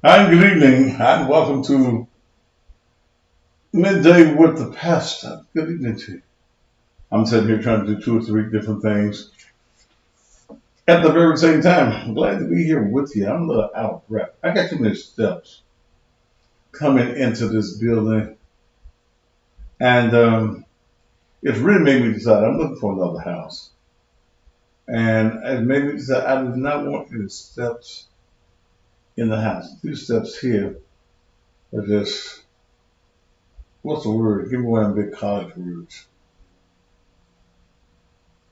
Hi, good evening, and welcome to Midday with the Pastor. Good evening to you. I'm sitting here trying to do two or three different things at the very same time. I'm glad to be here with you. I'm a little out of breath. I got too many steps coming into this building, and it's really made me decide I'm looking for another house. And it made me decide I do not want any steps in the house. These steps here are just, what's the word? Give me one of them big college words.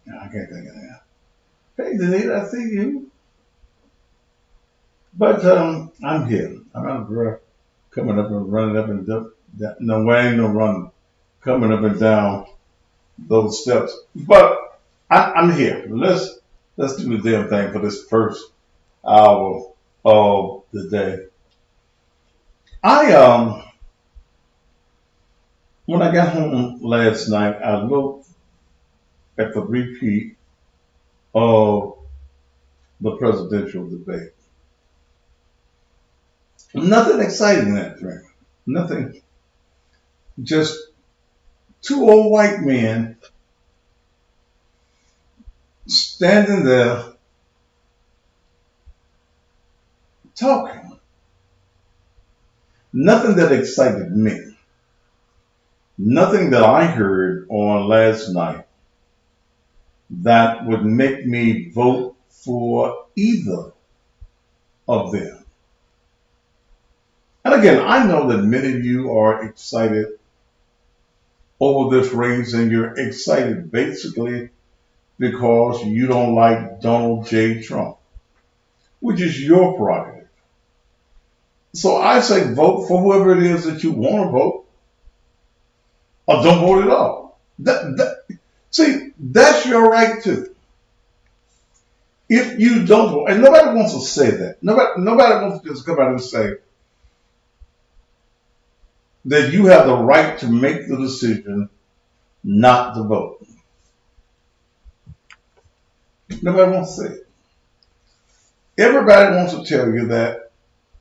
I can't think of that. Hey, Danita, I see you. But I'm here. I'm out of breath, coming up and running up and down. No way, no running, coming up and down those steps. But I'm here. Let's do the damn thing for this first hour of the day. I when I got home last night, I looked at the repeat of the presidential debate. Nothing exciting in that thing. Nothing. Just two old white men standing there talking. Nothing that excited me. Nothing that I heard on last night that would make me vote for either of them. And again, I know that many of you are excited over this race, and you're excited basically because you don't like Donald J. Trump, which is your prerogative. So I say vote for whoever it is that you want to vote, or don't vote at all. See, that's your right too. If you don't vote, and nobody wants to say that. Nobody wants to just come out and say that you have the right to make the decision not to vote. Nobody wants to say it. Everybody wants to tell you that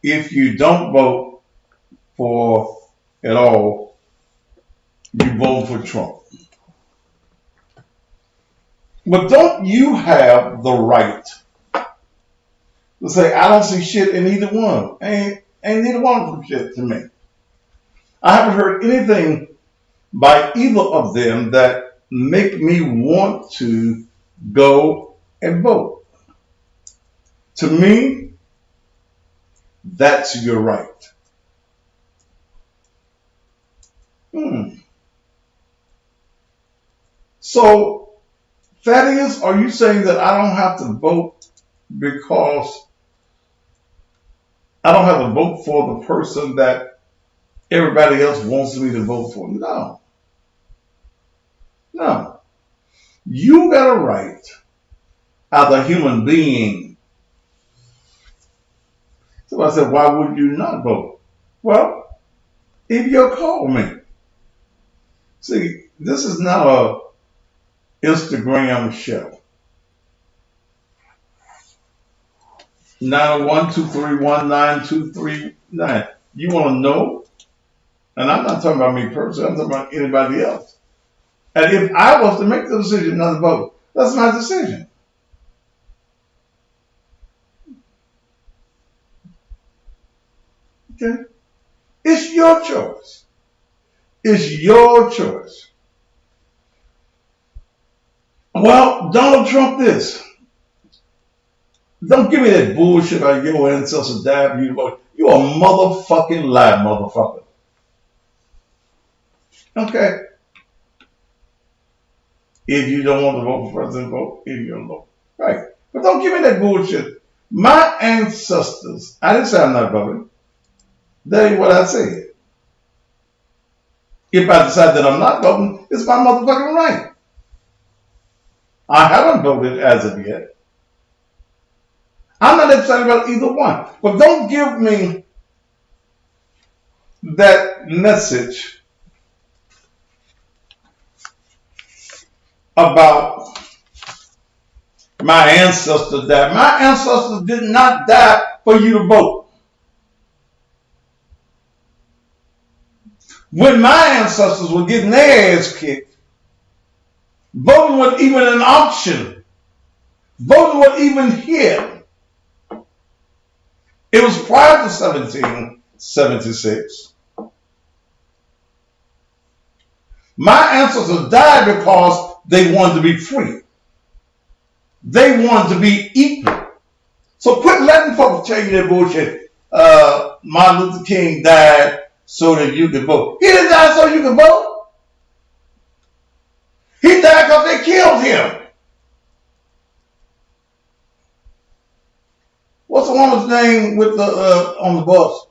if you don't vote for at all, you vote for Trump. But don't you have the right to say, I don't see shit in either one of them? Ain't neither one of them shit to me. I haven't heard anything by either of them that make me want to go and vote. To me, that's your right. So, Thaddeus, are you saying that I don't have to vote because I don't have to vote for the person that everybody else wants me to vote for? No. No. You got a right as a human being. So I said, why would you not vote? Well, if you'll call me. See, this is not a Instagram show. 901-231-9239. You want to know? And I'm not talking about me personally, I'm talking about anybody else. And if I was to make the decision not to vote, that's my decision. Okay? It's your choice. It's your choice. Well, Donald Trump this. Don't give me that bullshit about your ancestors died for you to vote. You a motherfucking lie, motherfucker. Okay? If you don't want to vote for president, vote in your vote. Right. But don't give me that bullshit. My ancestors, I didn't say I'm not voting. That ain't what I said. If I decide that I'm not voting, it's my motherfucking right. I haven't voted as of yet. I'm not excited about either one. But don't give me that message about my ancestors died. My ancestors did not die for you to vote. When my ancestors were getting their ass kicked, voting wasn't even an option. Voting wasn't even here. It was prior to 1776. My ancestors died because they wanted to be free. They wanted to be equal. So quit letting folks tell you that bullshit. Martin Luther King died so that you could vote. He didn't die so you could vote. He died because they killed him. What's the woman's name with the on the bus?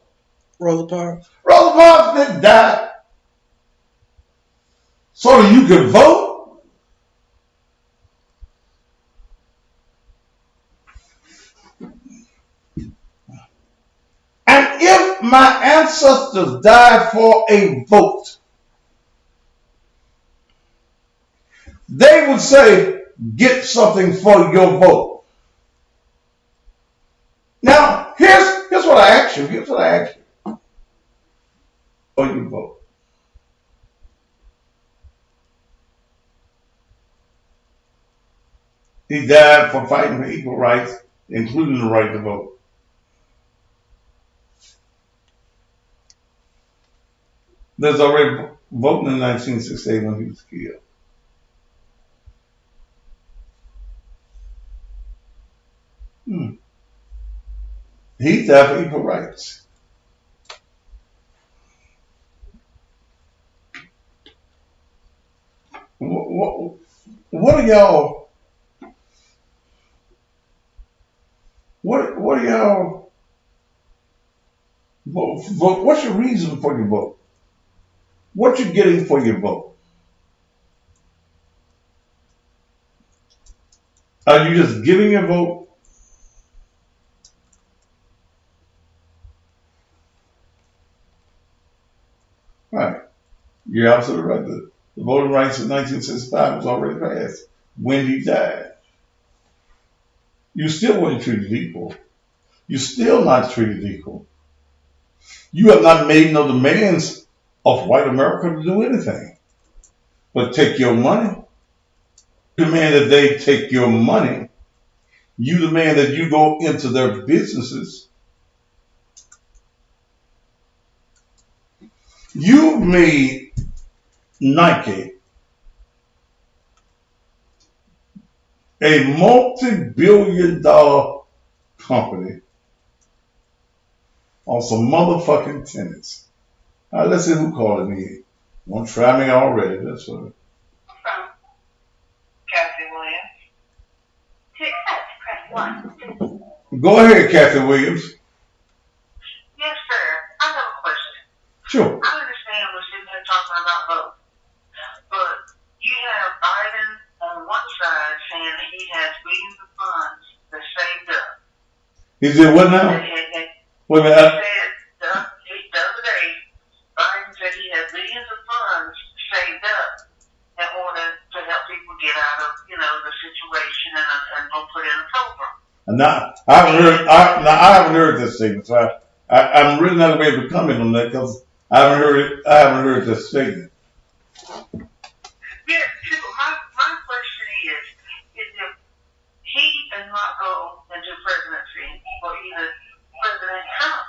Rosa Parks. Rosa Parks didn't die so that you could vote. And if my ancestors died for a vote, they would say, get something for your vote. Now, here's what I ask you. Here's what I ask you for your vote. He died for fighting for equal rights, including the right to vote. There's already voting in 1968 when he was killed. He died for equal rights. What are y'all? What are y'all? Vote? What's your reason for your vote? What you getting for your vote? Are you just giving your vote? Right. You're absolutely right. The voting rights of 1965 was already passed when he died. You still weren't treated equal. You're still not treated equal. You have not made no demands of white America to do anything but take your money. You demand that they take your money. You demand that you go into their businesses. You made Nike a multi-billion-dollar company on some motherfucking tenants. All right, let's see who called me. Don't try me already. That's what. Kathy Williams. To accept, press 1. Go ahead, Kathy Williams. Yes, sir. I have a question. Sure. I understand we're sitting here talking about vote, but you have Biden on one side saying that he has billions of funds that saved up. He said what now? Wait a minute. He said the other day, Biden said he has billions of funds saved up in order to help people get out of, the situation and go put in a program. Now, I haven't heard this statement, so I'm really not able to comment on that because I haven't heard this statement. Yeah, my question is if he does not go into presidency, or either President Trump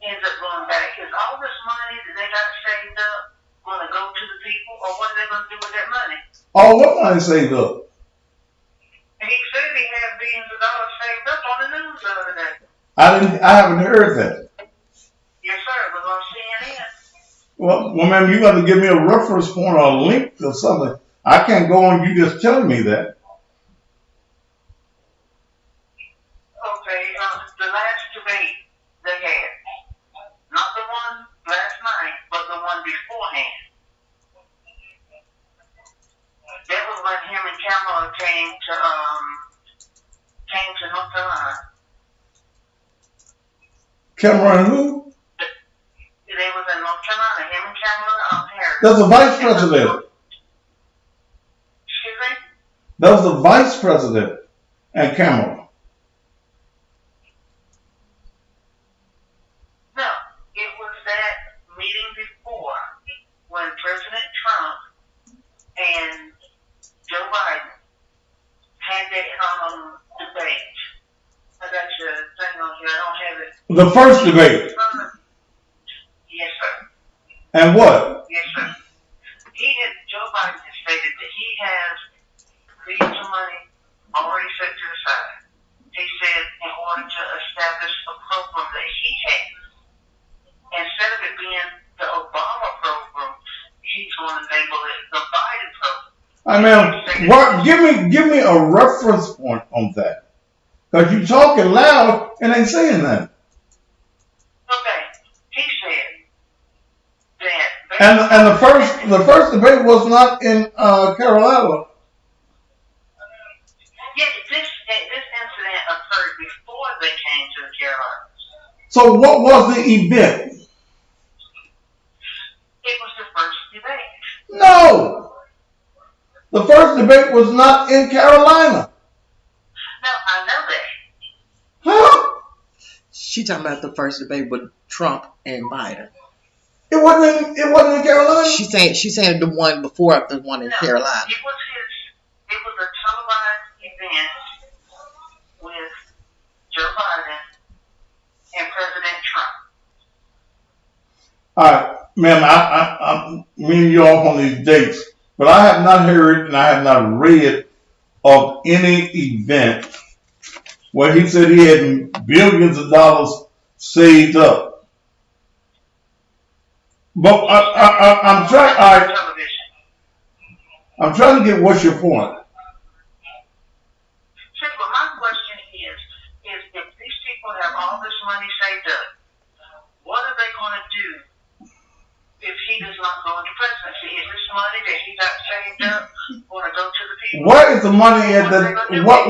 ends up going back, is all this money that they got saved up going to go to the people, or what are they going to do with that money? Oh, what money saved up? He said he had billions of dollars saved up on the news the other day. I haven't heard that. Yes, sir. It was on CNN. Well, ma'am, you got to give me a reference point or a link or something. I can't go on you just telling me that. Okay, the last debate they had, not the one last night, but the one beforehand. That was when him and Kamala came to North Carolina. Cameron who? They was in North Carolina, him and Kamala Harris. That was the vice president. Excuse me? That was the vice president and Kamala. No, it was that meeting before. The first debate. Yes, sir. And what? Yes, sir. Joe Biden has stated that he has reason money already set to the side. He said in order to establish a program that he has, instead of it being the Obama program, he's going to label it the Biden program. I mean, what? Give me a reference point on that, because you talking loud and ain't saying that. Okay, he said that. And the first debate was not in Carolina. Yes, this incident occurred before they came to the Carolinas. So what was the event? It was the first debate. No. The first debate was not in Carolina. No, I know that. Huh? She talking about the first debate with Trump and Biden. It wasn't in Carolina? She's saying the one before the one in Carolina. It was a televised event with Joe Biden and President Trump. All right, ma'am, I'm me and you off on these dates, but I have not heard and I have not read of any event where he said he had billions of dollars saved up. But I'm trying. All right, I'm trying to get what's your point. Sure, but my question is if these people have all this money saved up, what are they going to do if he does not go into presidency? Is this money that he got saved up going to go to the people? Where is the money at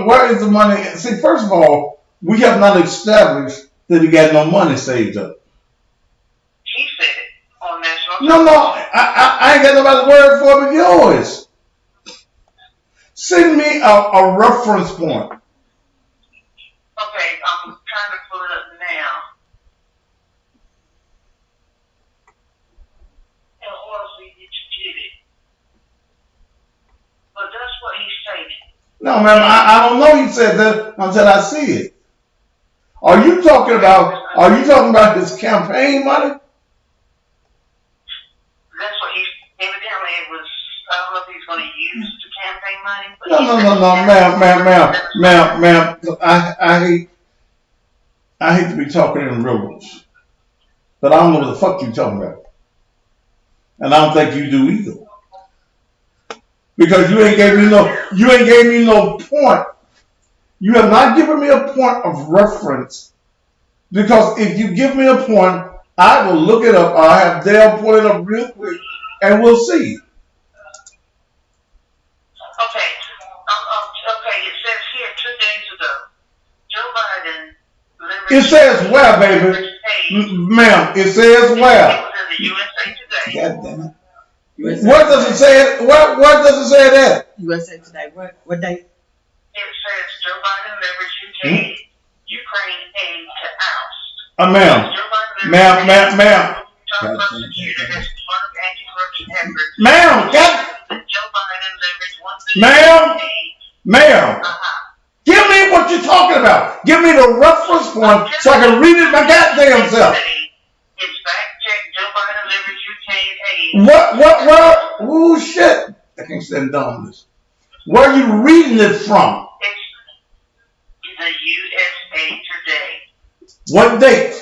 where is the money? See, first of all, we have not established that he got no money saved up. He said it on national. No, I ain't got nobody's word for it but yours. Send me a reference point. Okay, I'm trying to pull it up now. In order for you to get it. But that's what he stated. No, ma'am, I don't know you said that until I see it. Are you talking about his campaign money? That's what evidently it was, I don't know if he's going to use the campaign money. But No, ma'am. I hate to be talking in riddles, but I don't know what the fuck you talking about. And I don't think you do either. Because you ain't gave me no point. You have not given me a point of reference. Because if you give me a point, I will look it up. I'll have Dale pull it up real quick, and we'll see. Okay. Okay, it says here 2 days ago, Joe Biden. It says where, baby? Ma'am, it says where? It was in the USA Today. God damn it. What does it say? What does it say there? USA Today. What day? It says Joe Biden leveraged Ukraine aid to oust. Ma'am. Ma'am, give me what you're talking about. Give me the reference point so I can read it my goddamn self. It's fact check. Joe Biden leveraged Ukraine aid. What? Oh shit! I can't stand dumbness. Where are you reading it from? It's the USA Today. What date?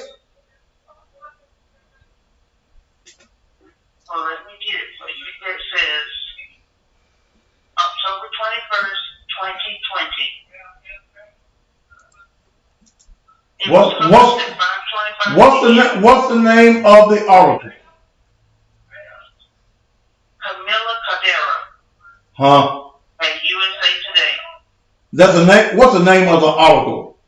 Well, let me get it for you. It says October 21st, 2020. What's the name of the article? Camila Cardera. Huh? At USA Today. That's the name. What's the name of the article?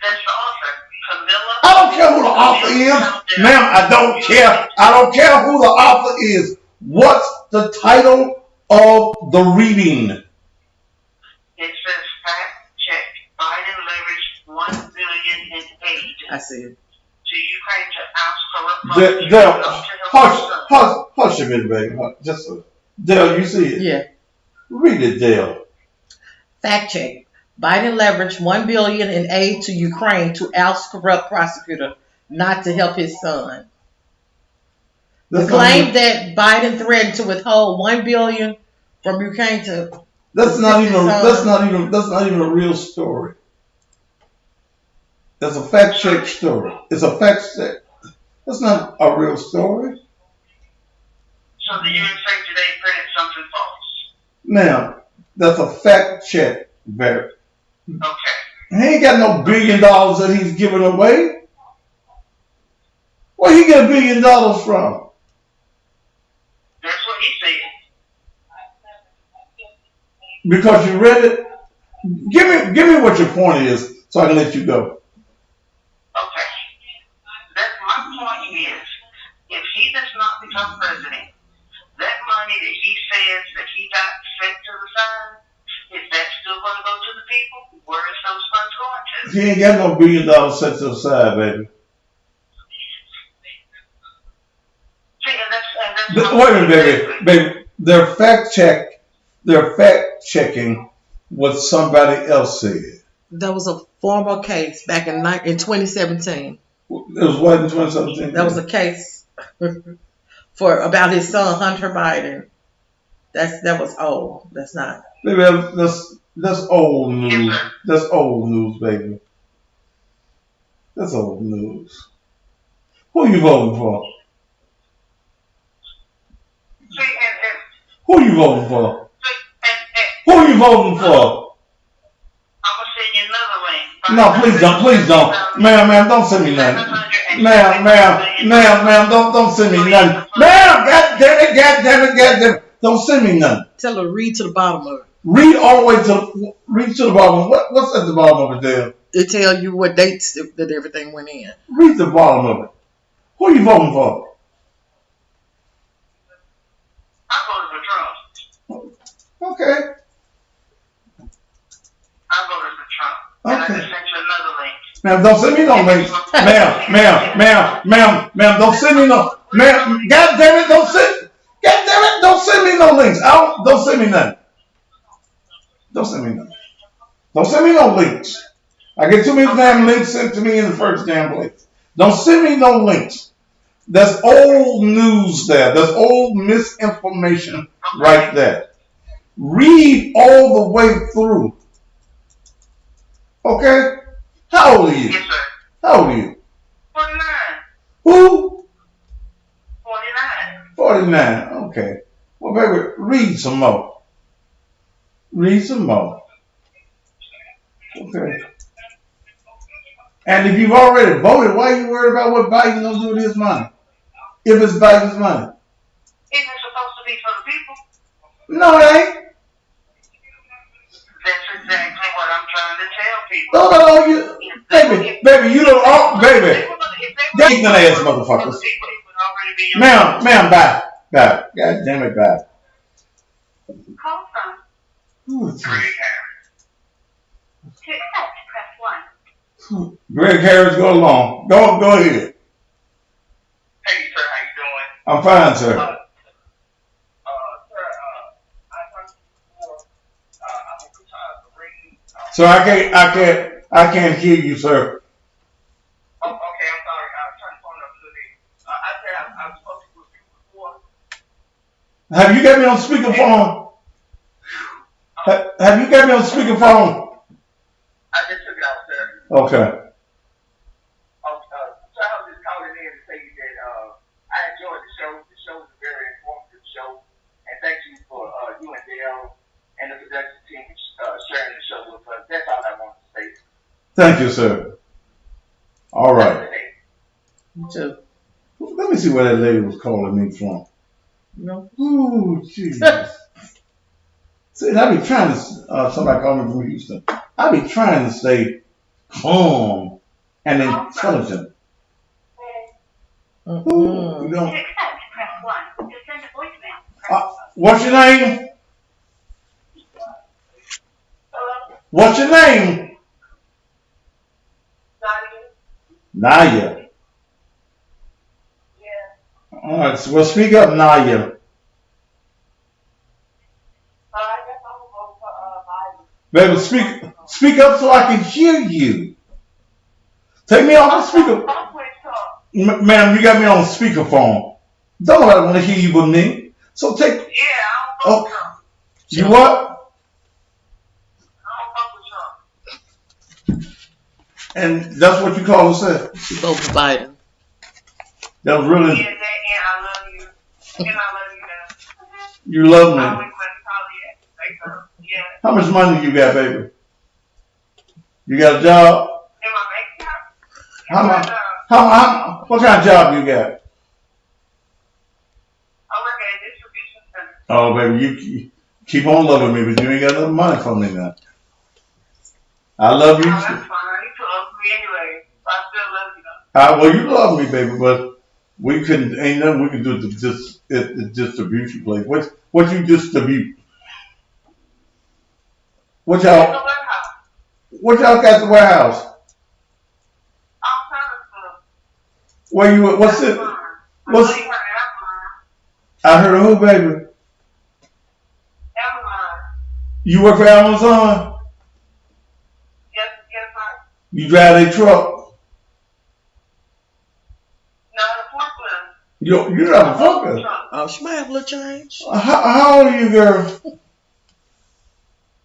That's the author, Camila. I don't care who the author is, ma'am. I don't care. I don't care who the author is. What's the title of the reading? It says fact check. Biden leveraged $1 billion in aid. I see it. To Ukraine to oust corrupt. Hush a minute, baby. Just Dale, you see it? Yeah. Read it, Dale. Fact check. Biden leveraged $1 billion in aid to Ukraine to oust corrupt prosecutor, not to help his son. The claim that Biden threatened to withhold $1 billion from Ukraine to that's not even a real story. That's a fact check story. It's a fact check. That's not a real story. So the USA Today printed something false. Now, that's a fact check, Barry. Okay. He ain't got no $1 billion that he's giving away. Where he get $1 billion from? That's what he said. Because you read it. Give me what your point is, so I can let you go. Okay. That's my point is, if he does not become president, that money that he says that he got set to the side, is that still going to go to the people? Where is those funds going to? He ain't got no $1 billion set to the side, baby. See, and that's Wait a minute, baby. They're fact checking what somebody else said. That was a former case back in 2017. It was what in 2017? That was a case for about his son Hunter Biden. That was old. That's not. Baby, that's old news. That's old news, baby. That's old news. Who are you voting for? See, and Who are you voting for? and Who are you voting for? I'm going to send you another link. No, please don't. Ma'am, don't send me nothing. Ma'am, don't send me nothing. Ma'am, God damn it. Don't send me nothing. Tell her to read to the bottom of it. Read all the way to the bottom. What's at the bottom of it there? It tell you what dates that everything went in. Read the bottom of it. Who are you voting for? I voted for Trump. Okay. I voted for Trump. And I just sent you another link. Ma'am, don't send me no links. Ma'am, don't send me no. Ma'am, God damn it, don't send me no links. Don't send me nothing. Don't send me nothing. Don't send me no links. I get too many damn links sent to me in the first damn place. Don't send me no links. That's old news there. That's old misinformation right there. Read all the way through. Okay? How old are you? Yes, sir. How old are you? 49. Who? 49. 49. Okay. Well, baby, read some more. Read some more. Okay. And if you've already voted, why are you worried about what Biden's going to do with his money? If it's Biden's money. Isn't it supposed to be for the people? No, it ain't. That's exactly what I'm trying to tell people. No, you, baby, you don't, baby. They gonna ass motherfuckers. Ma'am, bye. God damn it, bye. Call from Who is Greg this? Harris. To accept, press 1. Greg Harris, go along. Go ahead. Hey, sir, how you doing? I'm fine, sir. Sir, I talked to you before. I'm a retired Marine. So I can't hear you, sir. Oh, okay, I'm sorry. I was trying to phone up a little bit. I said I was supposed to do you before. Have you got me on speakerphone? Have you got me on speakerphone? I just took it out, sir. Okay. So I was just calling in to say that I enjoyed the show. The show was a very informative show. And thank you for you and Dale and the production team sharing the show with us. That's all I wanted to say. Thank you, sir. All right. You too. Let me see where that lady was calling me from. No. Ooh, Jesus. See, I be trying to, somebody called me from Houston. I be trying to stay calm and intelligent. Ooh, you know. To accept, press 1. To send a voicemail, What's your name? Hello? What's your name? Naya. Yeah. All right, so well, speak up, Naya. I guess I'm going to vote for Biden. Baby, Speak up so I can hear you. Take me off the speaker. Ma'am, you got me on speakerphone. Don't nobody want to hear you but me. So take. Yeah, I don't fuck with Oh, Trump. you what? I don't fuck with Trump. And that's what you call us. She vote for Biden. That was really. Yeah, and I love you. And I love you now. You love I me. always went to college. Yeah. How much money you got, baby? You got a job? In my bank account? How much? I What kind of job you got? work at a distribution center. Oh, baby, you keep on loving me, but you ain't got enough money for me now. I love you. Oh, that's fine. You love me anyway. But I still love you though. Well, you love me, baby, but we couldn't. Ain't nothing we can do at the distribution place. What you distribute? What In the y'all warehouse. got at the warehouse? All kinds of stuff. Where you? What's it? I What's- know you heard of Amazon. I heard of who, baby? Amazon. You work for Amazon? Yes, sir. You drive a truck? No, the forklift. You drive a forklift? Truck. Oh, she might have a little change. How old are you, girl?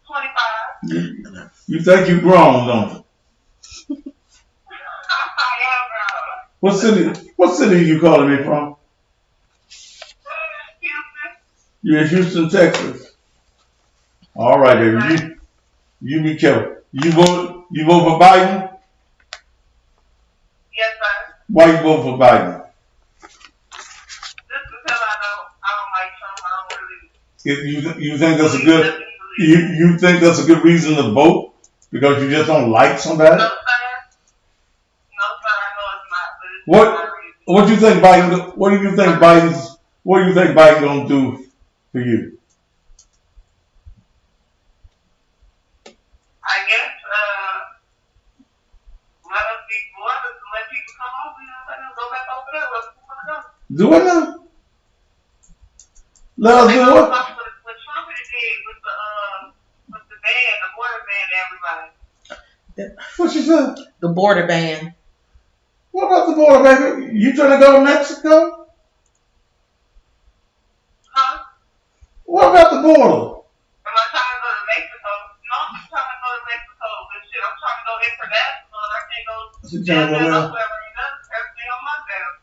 25. You think you grown, don't you? I am, What city are you calling me from? Houston. You're in Houston, Texas. All right, baby. You be careful. You vote for Biden? Yes, sir. Why you vote for Biden? Just because I don't like Trump. I don't really. You think that's a good you think that's a good reason to vote? Because you just don't like somebody? No, sir. No, sir. I know it's not. But it's What- not a reason. What do you think Biden gonna do for you? I guess, let people come over and let them go back over there. Let people come. Do it now? Let us They do know what? what Trump did with the ban, the border ban to everybody. What you said? The border ban. What about the border, baby? You trying to go to Mexico? Huh? What about the border? Am I trying to go to Mexico? No, I'm just trying to go to Mexico. But shit, I'm trying to go international and I can't go She trying to go down now? wherever you know. Everything on lockdown.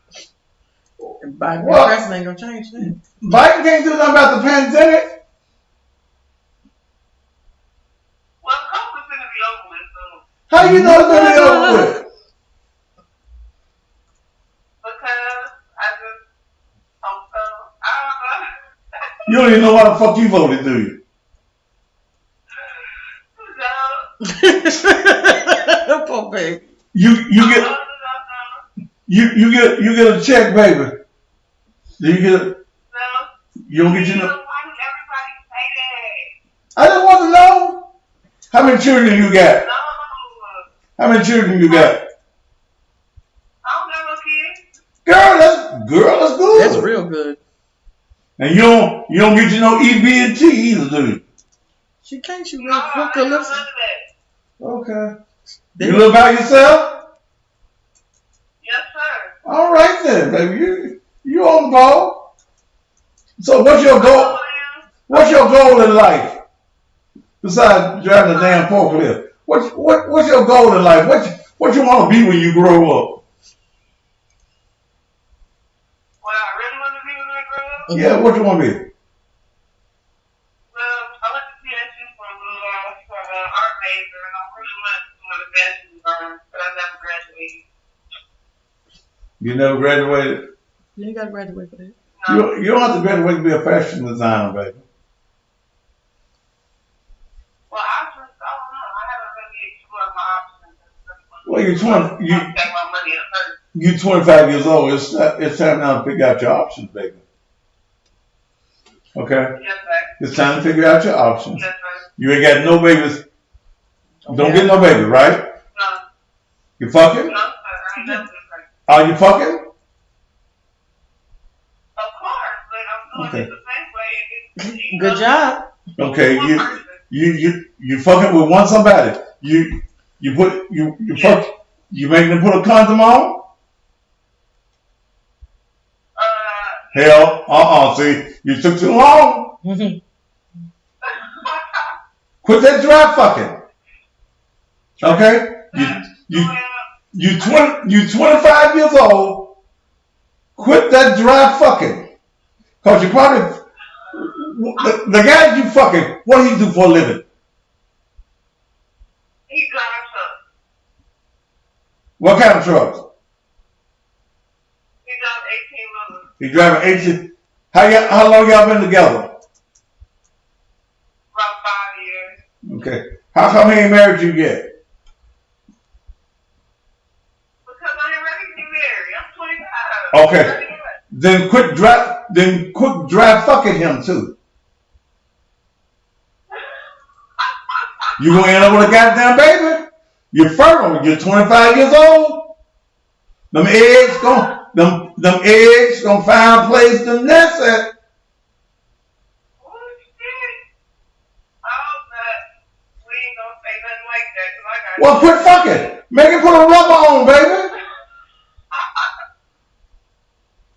Biden Well- president ain't gonna change that. Biden can't do nothing about the pandemic. Well, COVID's gonna be over with soon. How you know it's gonna be over with? Because I just hope so. I don't know. You don't even know why the fuck you voted, do you? No. Poor baby. You get No. you get a check, baby. Do you get a, No. you don't get your Why no? does everybody say that? I just want to know how many children you got. No. How many children you got? I don't got no kids. Girl, that's good. That's real good. And you don't get you no EB&T either, do you? She can't. She No, real I real ain't good got looking. none of that. Okay. They- You live by yourself? Yes, sir. All right then, baby. You on the ball. So what's your goal? What's your goal in life? Besides driving a damn forklift. What's your goal in life? What you want to be when you grow up? What I really want to be when I grow up? Yeah, what you want to be? Well, I went to PSU for a little while for an art major, and I really wanted to do a fashion design, but I never graduated. You never graduated? You ain't got to graduate for that. No. You don't have to graduate to be a fashion designer, baby. Well, I don't know. I haven't really explored my options. Well, you're 20. I'll take my money at first. You're 25 years old. It's time now to figure out your options, baby. Okay? Yes, sir. It's time to figure out your options. Yes, sir. You ain't got no babies. Don't Okay. get no baby, right? No. You fucking? No, sir. I ain't nothing different. Are you fucking? Of course, but I'm doing Okay. it the same way. Good job. Okay, One person. you fucking with one somebody. You making them put a condom on? Hell, see, you took too long. Quit that dry fucking. Okay? You 25 years old. Quit that dry fucking. Cause you probably the guy you fucking, what do he do for a living? He drives up. What kind of trucks? He drives 18 minutes. He driving 18. How long y'all been together? About 5 years. Okay. How come he ain't married you yet? Because I ain't ready to be married. I'm 25. Okay. Then quit dry fucking him too. You gonna end up with a goddamn baby? You're fertile. You're 25 years old. Them eggs gonna find a place to nest at. Oh shit! I hope that we ain't gonna say nothing like that because I got. Well, quit fucking. Make it put a rubber on, baby.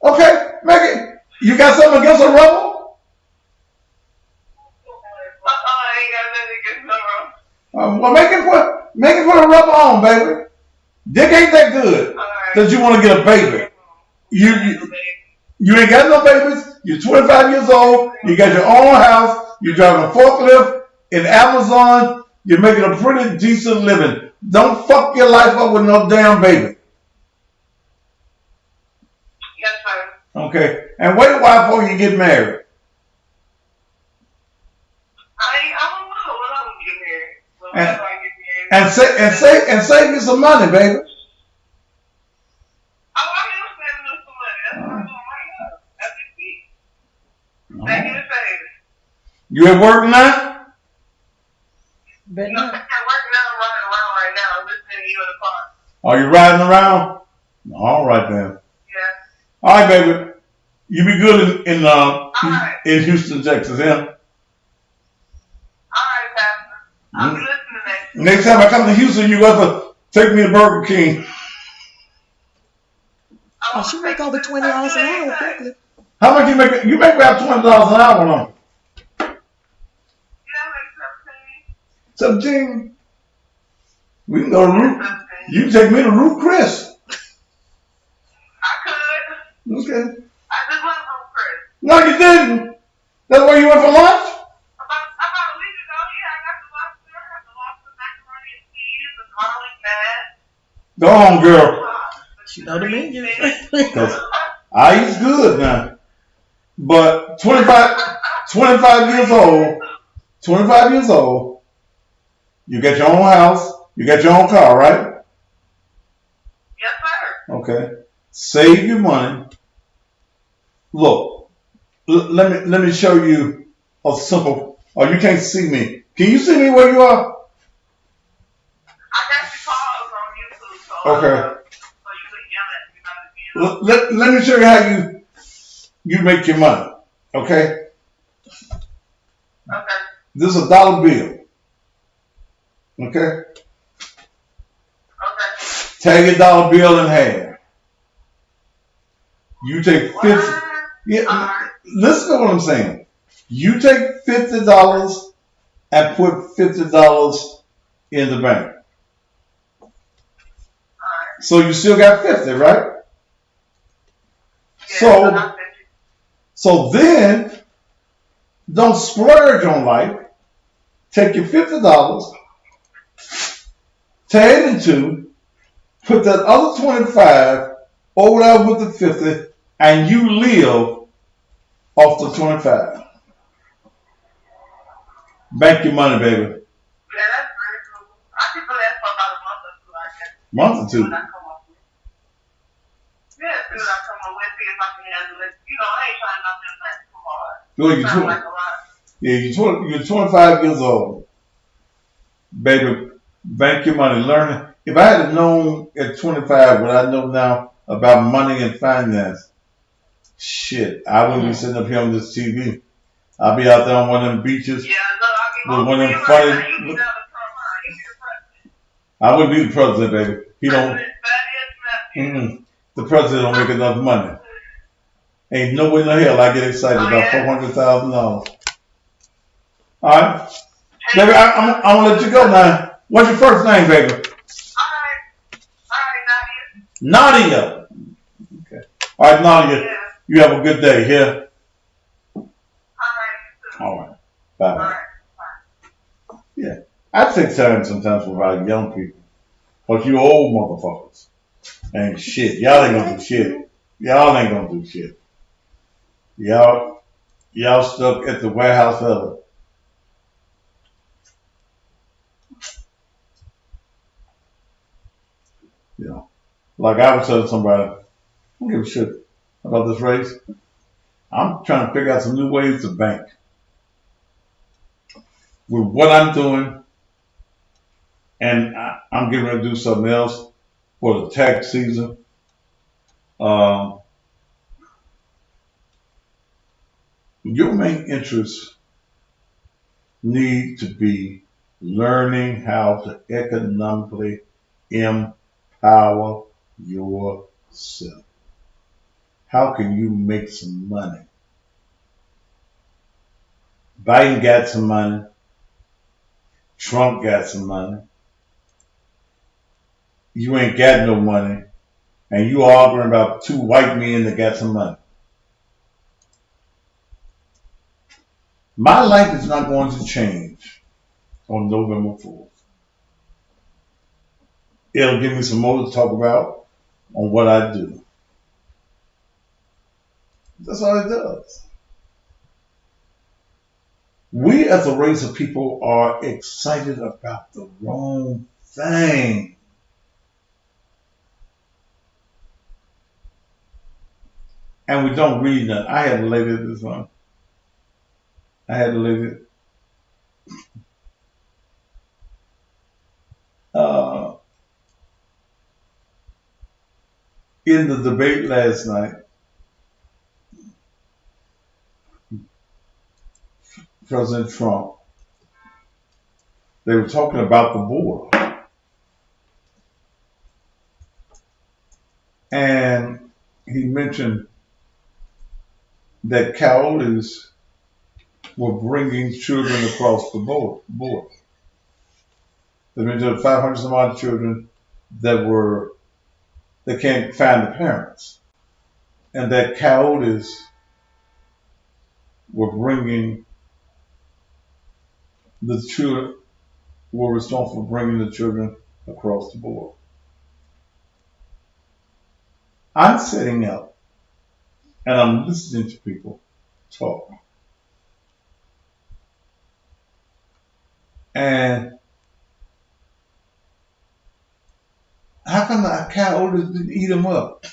Okay, make it. You got something against a rubber? I ain't got nothing against no rubber. Well, make it put a rubber on, baby. Dick ain't that good that you want to get a baby. You ain't got no babies. You're 25 years old. You got your own house. You're driving a forklift in Amazon. You're making a pretty decent living. Don't fuck your life up with no damn baby. Yes, sir. Okay. And wait a while before you get married. I don't know when I'm gonna get married. But whenever I get married. And save you some money, baby. I'm already saving us some money. That's what I'm doing right now. As we speak. Thank you to save. You at work now? But No, I'm not. working now. I'm running around right now. I'm listening to you in the car. Are you riding around? All right then. Yeah. All right, baby. You be good right. in Houston, Texas, yeah? All right, Pastor. I'll be listening next. Next time I come to Houston, you got to take me to Burger King. Oh, she make over $20 an hour quickly. How much you make? You make about $20 an hour on them. Yeah, like 17. We can go to Root. You can take me to Root Chris. I could. Okay. I just went from Chris. No, you didn't. That's where you went for lunch? About a week ago, yeah, I got the lobster. I got the lobster macaroni and cheese, the garlic bath. Go on, girl. She know the menu. Because I eat good now. But 25 years old, you got your own house, you got your own car, right? Yes, sir. Okay. Save your money. Look, let me show you a simple. Oh, you can't see me. Can you see me where you are? I got your calls on YouTube, so Okay. so you could yell at me about it. Let me show you how you make your money. Okay. Okay. This is a dollar bill. Okay. Okay. Tear your dollar bill in half. You take 50. Yeah. Listen to what I'm saying. You take $50 and put $50 in the bank. So you still got 50, right? Yeah, So then, don't splurge on life. Take your $50, tear it in two, put that other 25 over there with the 50, and you live off the 25. Bank your money, baby. Yeah, that's very cool. I can do that for about a month or two, I guess. Month or two. Yeah, see what I come up with, see if I can handle it. You know, I ain't trying nothing that's too hard. Well, Sounds like a lot. you're 25 years old. Baby, bank your money. Learn. If I had known at 25 what I know now about money and finance, shit, I wouldn't be sitting up here on this TV. I'll be out there on one of them beaches Yeah, look, I'll with be one of them right funny. now. You be down the front line. You be the president. I wouldn't be the president, baby. He don't. That is nothing. The president don't make enough money. Ain't no way in the hell I get excited about $400,000. All right, baby. I'm gonna let you go now. What's your first name, baby? All right, Nadia. Nadia. Okay. All right, Nadia. Yeah. You have a good day. Here. All right. All right. Bye. All right. Yeah. I take time sometimes for our young people. But you old motherfuckers ain't shit. Y'all ain't gonna do shit. Y'all ain't gonna do shit. Y'all stuck at the warehouse level. You know. Like I was telling somebody, I don't give a shit about this race. I'm trying to figure out some new ways to bank. With what I'm doing, and I'm getting ready to do something else for the tax season. Your main interests need to be learning how to economically empower yourself. How can you make some money? Biden got some money. Trump got some money. You ain't got no money. And you arguing about two white men that got some money. My life is not going to change on November 4th. It'll give me some more to talk about on what I do. That's all it does. We as a race of people are excited about the wrong thing. And we don't read that. I had to label this one. I had to label it. In the debate last night, President Trump, they were talking about the border. And he mentioned that coyotes were bringing children across the border. They mentioned 500 some odd children that can't find the parents. And that coyotes were bringing the children, were responsible for bringing the children across the border. I'm sitting up and I'm listening to people talk. And how come the coyotes didn't eat them up?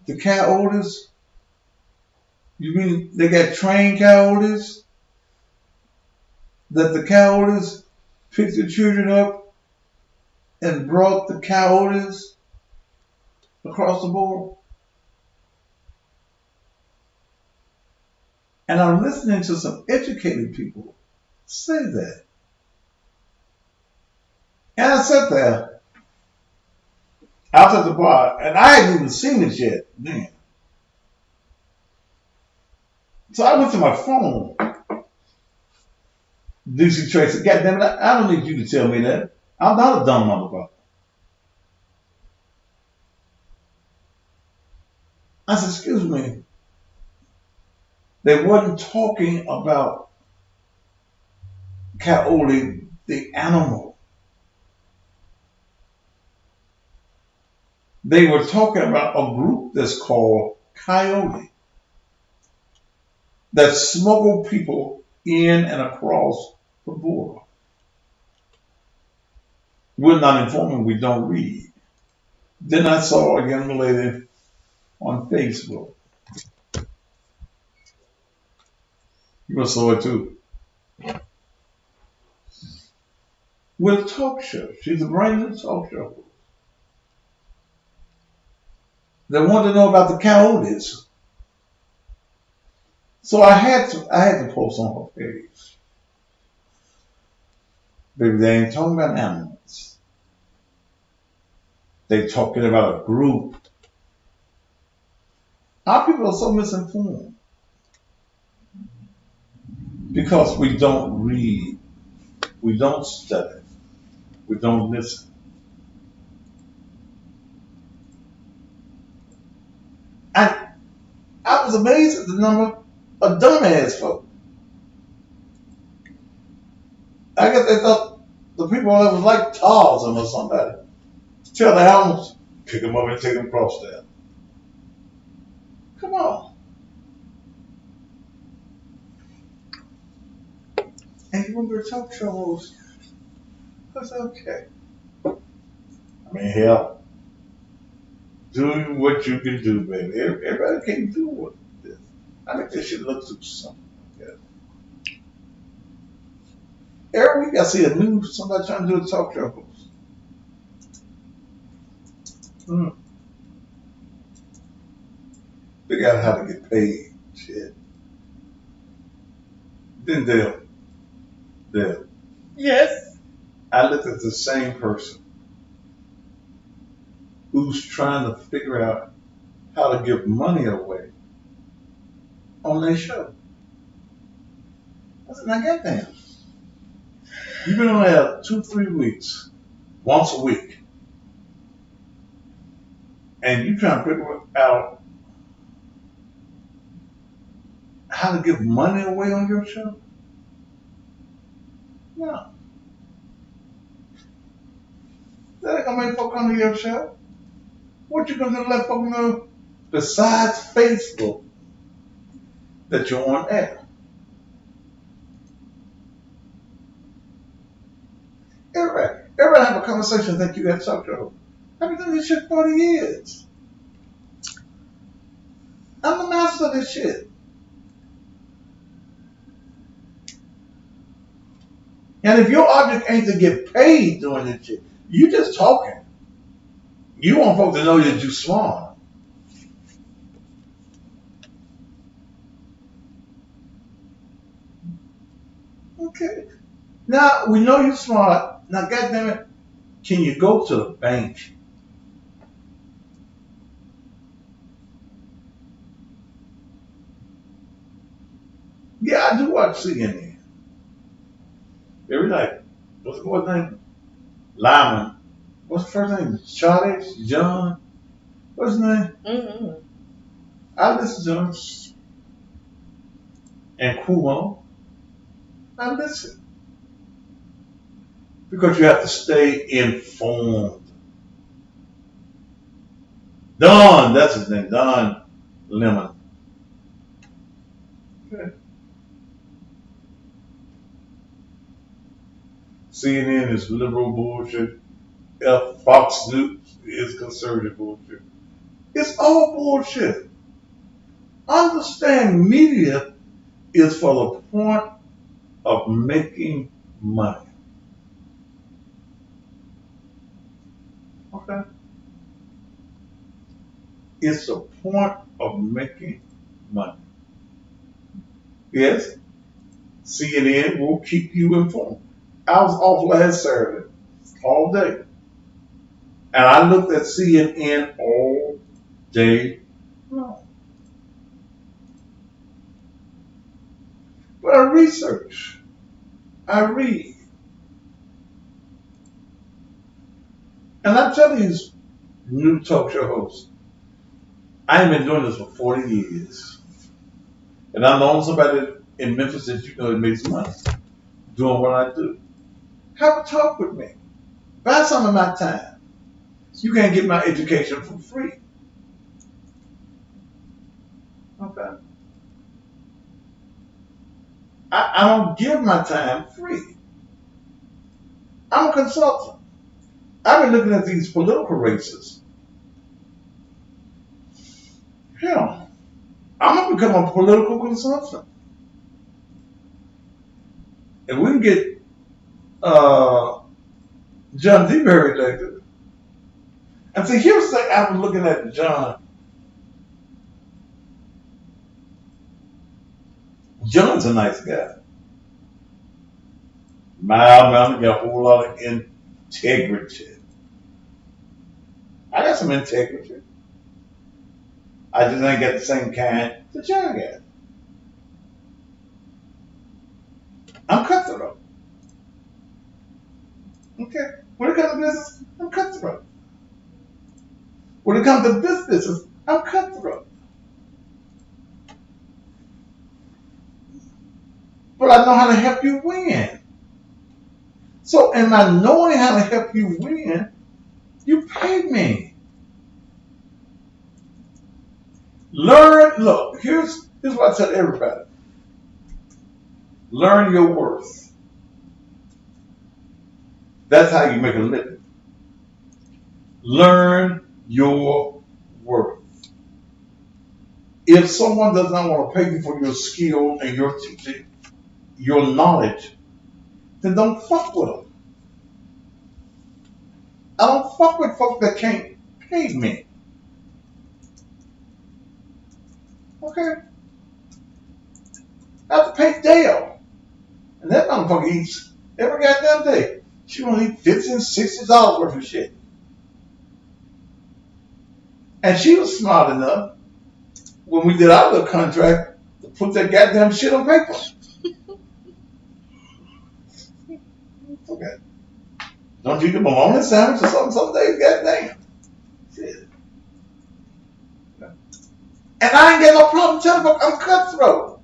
The coyotes? You mean they got trained coyotes? That the coyotes picked the children up and brought the coyotes across the border? And I'm listening to some educated people say that. And I sat there, I was at the bar, and I hadn't even seen it yet, man. So I went to my phone. DC Tracy, goddamn it, I don't need you to tell me that. I'm not a dumb motherfucker. I said, excuse me. They wasn't talking about coyote, the animal. They were talking about a group that's called Coyote that smuggle people in and across the border. We're not informing, we don't read. Then I saw a young lady on Facebook. You must saw it too. With a talk show. She's a brain in a talk show. They wanted to know about the coyotes. So I had to post on her page. Baby, they ain't talking about animals. They talking about a group. Our people are so misinformed because we don't read, we don't study, we don't listen. I I was amazed at the number of dumbass folk. I guess they thought the people that was like Tarzan or somebody. Tell the animals, pick them up and take them across there. Come on. And you want to talk show host? That's okay. I mean, hell, do what you can do, baby. Everybody can't do what this. I think they should look through something like that. Every week I see a new somebody trying to do a talk show host. Figure out how to get paid. Shit. Then Dale, Yes. I looked at the same person who's trying to figure out how to give money away on their show. I said, now goddamn. You've been on there 2-3 weeks, once a week, and you trying to figure out how to give money away on your show? No. That ain't gonna make folk come to your show. What you gonna do to let folk know besides Facebook that you're on air? Everybody have a conversation that you got to talk to. I've been doing this shit 40 years. I'm the master of this shit. And if your object ain't to get paid doing this shit, you just talking. You want folks to know that you're smart. Okay. Now, we know you're smart. Now, goddammit, can you go to the bank? Yeah, I do watch CNN. Every night. What's the name? Lyman. What's the first name? Charlie? John? What's his name? Mm-mm. I listen to him. And Cuomo. I listen. Because you have to stay informed. Don, that's his name. Don Lemon. Okay. CNN is liberal bullshit. Fox News is conservative bullshit. It's all bullshit. Understand media is for the point of making money. Okay? It's the point of making money. Yes, CNN will keep you informed. I was off last Saturday all day. And I looked at CNN all day long. But I research. I read. And I'm telling you, new talk show hosts, I've been doing this for 40 years. And I know somebody in Memphis that you know that makes money doing what I do. Have a talk with me. Buy some of my time. You can't get my education for free. Okay. I don't give my time free. I'm a consultant. I've been looking at these political races. Hell, I'm going to become a political consultant. If we can get John DeBerry elected. And see, here's the thing I was looking at John. John's a nice guy. Mild mannered, got a whole lot of integrity. I got some integrity. I just ain't got the same kind that y'all got. I'm cutthroat. Okay? When it comes to business, I'm cutthroat. When it comes to this business, I'm cutthroat. But I know how to help you win. So, in my knowing how to help you win, you pay me. Learn, look, here's what I tell everybody. Learn your worth. That's how you make a living. Learn your worth. If someone does not want to pay you for your skill and your teaching, your knowledge, then don't fuck with them. I don't fuck with folks that can't pay me. Okay? I have to pay Dale. And that motherfucker eats every goddamn day. She gonna eat $50 $60 worth of shit. And she was smart enough when we did our little contract to put that goddamn shit on paper. Okay. Don't you eat a bologna sandwich or something some days? Goddamn. Shit. And I ain't got no problem telling them I'm cutthroat.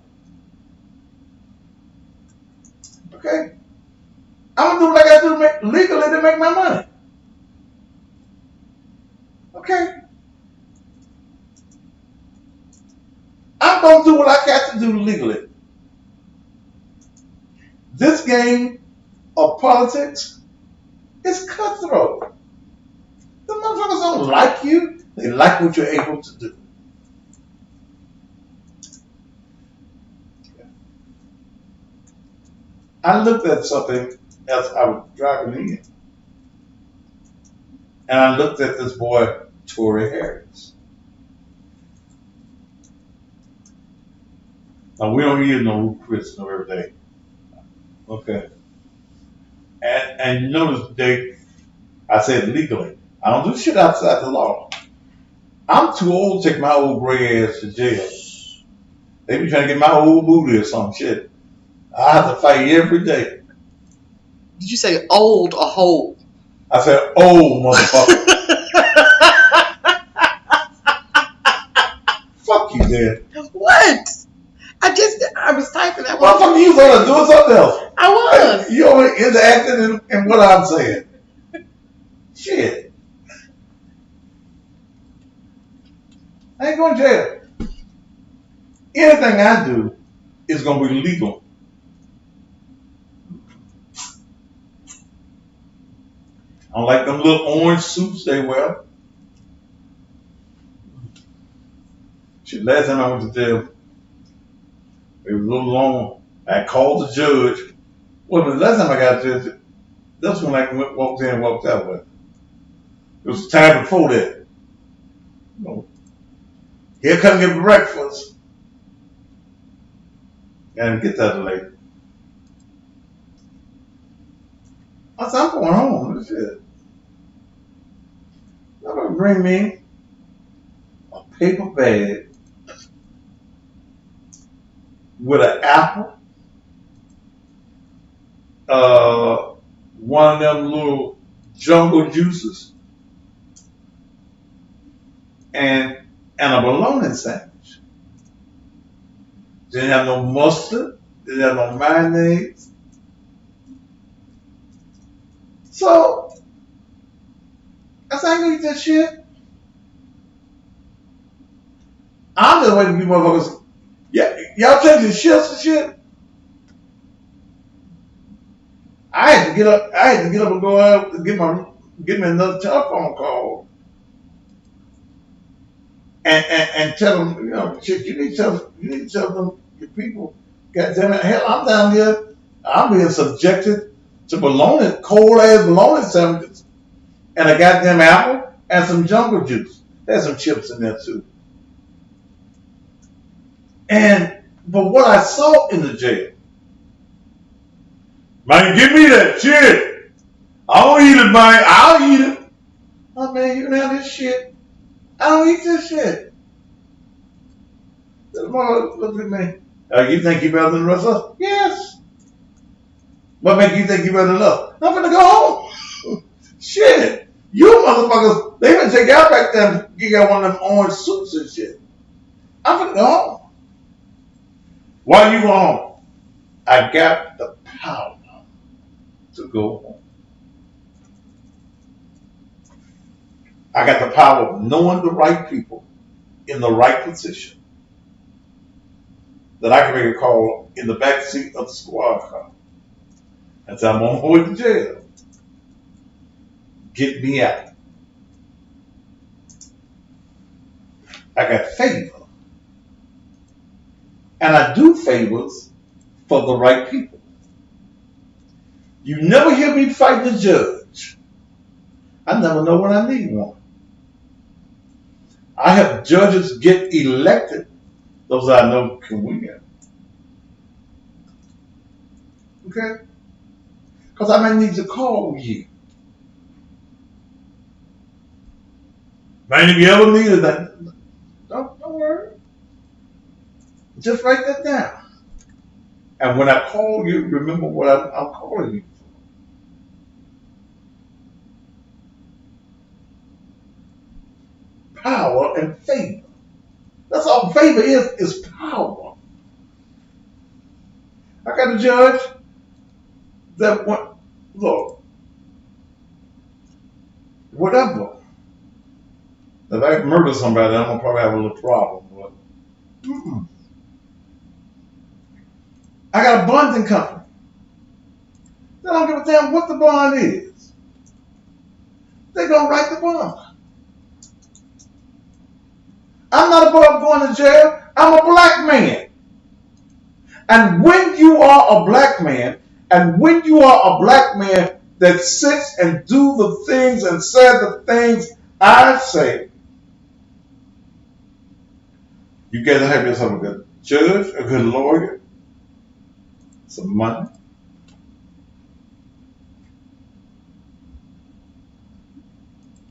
Okay? I'm gonna do what I gotta do to make legally to make my money. Okay? I'm gonna do what I got to do legally. This game of politics is cutthroat. The motherfuckers don't like you, they like what you're able to do. I looked at something as I was driving in. And I looked at this boy, Tory Harris. Now, we don't use no Chris no every day. Okay. And you notice, Dave, I said legally. I don't do shit outside the law. I'm too old to take my old gray ass to jail. They be trying to get my old booty or some shit. I have to fight every day. Did you say old or whole? I said, old motherfucker. Fuck you, Dad. What? I was typing that one. Motherfucker, you was doing something else. I was. You only interacting in what I'm saying. Shit. I ain't going to jail. Anything I do is going to be legal. I don't like them little orange suits they wear. Shit, last time I went to jail, it was a little long. I called the judge. Well, the last time I got to jail, that's when I walked in and walked out with. It was the time before that. You know, here come your breakfast. And get that late. I said, I'm going home. This shit. I'm going to bring me a paper bag with an apple, one of them little jungle juices, and a bologna sandwich. Didn't have no mustard, didn't have no mayonnaise. So, I said, I ain't gonna eat that shit. I'm just waiting for you motherfuckers. Yeah, y'all taking shifts and shit. I had to get up and go out and get me another telephone call. And tell them, you know, shit, you need to tell them, your people, goddamn it, hell, I'm down here, I'm being subjected to cold ass bologna sandwiches, and a goddamn apple, and some jungle juice. There's some chips in there too. But what I saw in the jail, Man, give me that shit. I don't eat it, man. I'll eat it. Oh, man, you can have this shit. I don't eat this shit. The mother looked at me. You think you better than the rest of us? Yes. What make you think you better than us? I'm gonna go home. Shit. You motherfuckers, they even take out back there and you got one of them orange suits and shit. I'm gonna go home. Why you go home? I got the power to go home. I got the power of knowing the right people in the right position that I can make a call in the back seat of the squad car and say, I'm on my way to jail. Get me out. I got favor. And I do favors for the right people. You never hear me fight the judge. I never know when I need one. I have judges get elected. Those I know can win. Okay? Because I may need to call you. Man, if you ever needed that, don't worry. Just write that down. And when I call you, remember what I'm calling you for. Power and favor. That's all favor is power. I got a judge that went, look, whatever. If I murder somebody, I'm gonna probably have a little problem. But I got a bonding company. They don't give a damn what the bond is. They're gonna write the bond. I'm not above going to jail. I'm a black man. And when you are a black man, and when you are a black man that sits and do the things and says the things I say, you got to have yourself a good judge, a good lawyer, some money,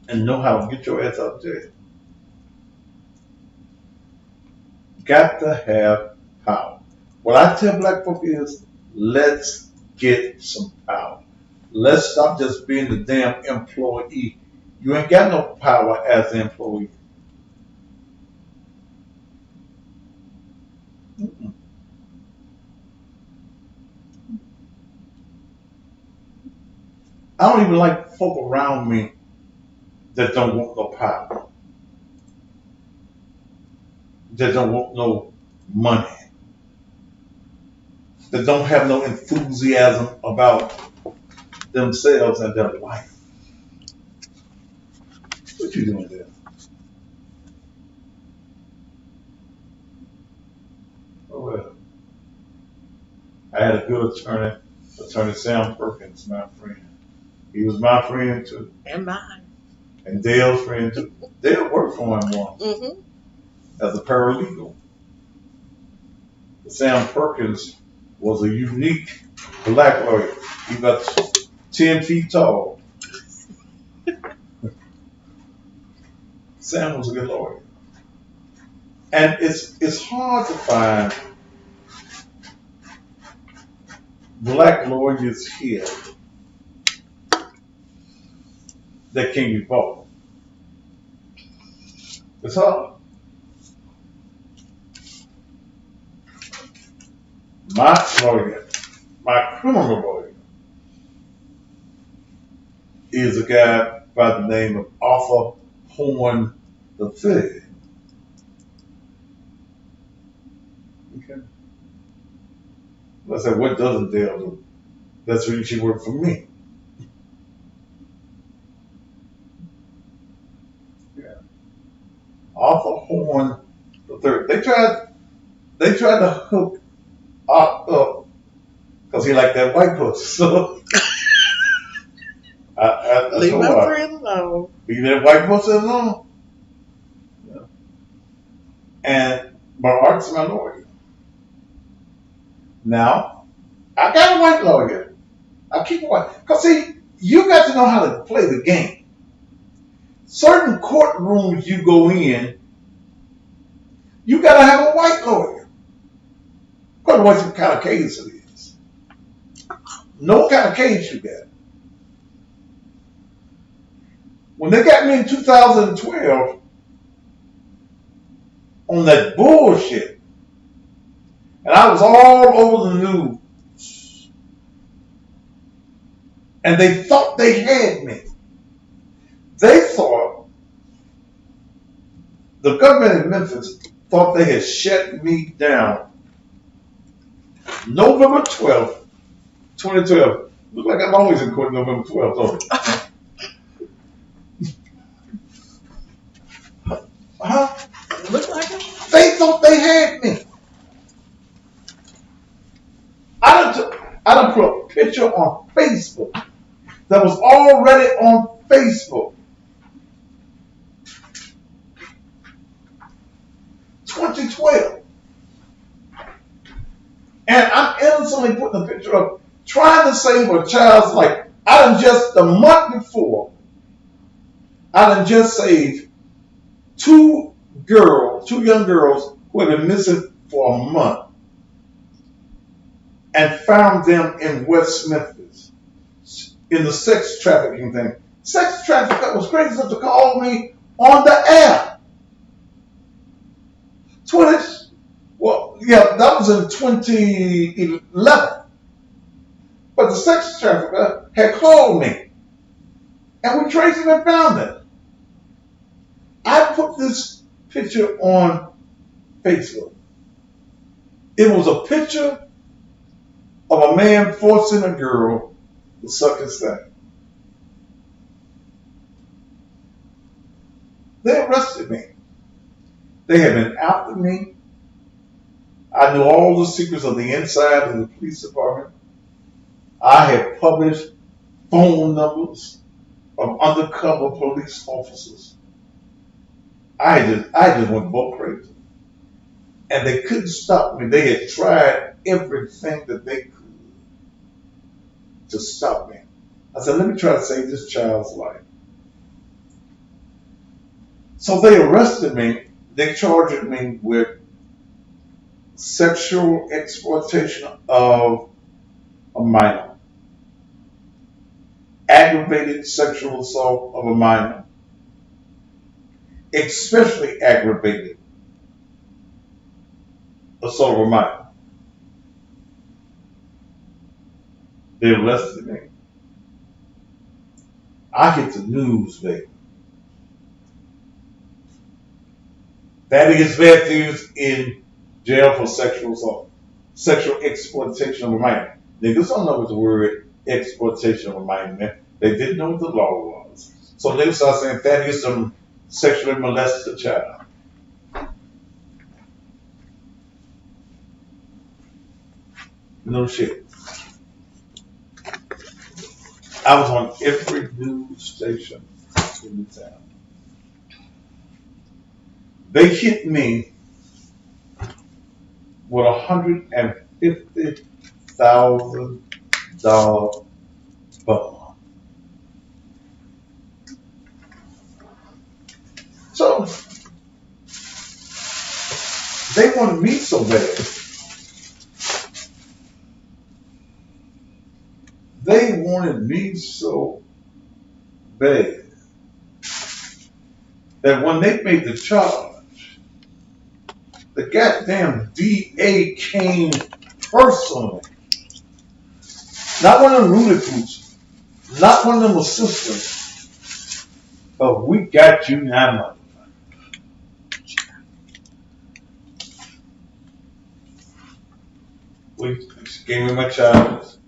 and know how to get your ass out of jail. Got to have power. What I tell black folk is, let's get some power. Let's stop just being the damn employee. You ain't got no power as an employee. I don't even like folk around me that don't want no power. That don't want no money. That don't have no enthusiasm about themselves and their life. What you doing there? Oh well. I had a good attorney Sam Perkins, my friend. He was my friend too. And mine. And Dale's friend too. Dale worked for him once as a paralegal. Sam Perkins was a unique black lawyer. He was about 10 feet tall. Sam was a good lawyer. And it's hard to find black lawyers here that can be bought. It's hard. My lawyer, my criminal lawyer, is a guy by the name of Arthur Horn III. Okay. I said, what doesn't Dale do? That's when she worked for me. Yeah. Arthur Horn III. They tried to hook up because he liked that white pussy. So I Leave told my her, friend alone. leave that white pussy alone. Yeah. And Art's my lawyer. Now, I got a white lawyer. I keep quiet. Because, see, you got to know how to play the game. Certain courtrooms you go in, you got to have a white lawyer. Because what kind of case it is. No kind of case you got. When they got me in 2012 on that bullshit, and I was all over the news, and they thought they had me. They thought, the government in Memphis thought they had shut me down. November 12th, 2012. Look like I'm always in court November 12th, don't it? Huh? Look like it. They thought they had me. I done put a picture on Facebook that was already on Facebook. 2012. And I'm innocently putting a picture up trying to save a child's life. I done just, the month before, I done just saved two young girls who had been missing for a month and found them in West Memphis in the sex trafficking thing. Sex trafficker was crazy enough to call me on the air. That was in 2011. But the sex trafficker had called me. And we traced him and found it. I put this picture on Facebook. It was a picture of a man forcing a girl to suck his thing. They arrested me. They had been after me. I knew all the secrets of the inside of the police department. I had published phone numbers of undercover police officers. I just went both crazy. And they couldn't stop me. They had tried everything that they could to stop me. I said, let me try to save this child's life. So they arrested me. They charged me with sexual exploitation of a minor, aggravated sexual assault of a minor, especially aggravated assault of a minor. They arrested me. I hit the news, baby. Thaddeus Matthews in jail for sexual assault, sexual exploitation of a minor. Niggas don't know what the word exploitation of a minor meant. They didn't know what the law was. So they started saying Thaddeus sexually molested a child. No shit. I was on every news station in the town. They hit me with $150,000 bond. So they wanted me so bad. They wanted me so bad that when they made the charge, the goddamn DA came personally. Not one of them Rudy Poots, not one of them assistants, but we got you now, motherfucker. She gave me my charges.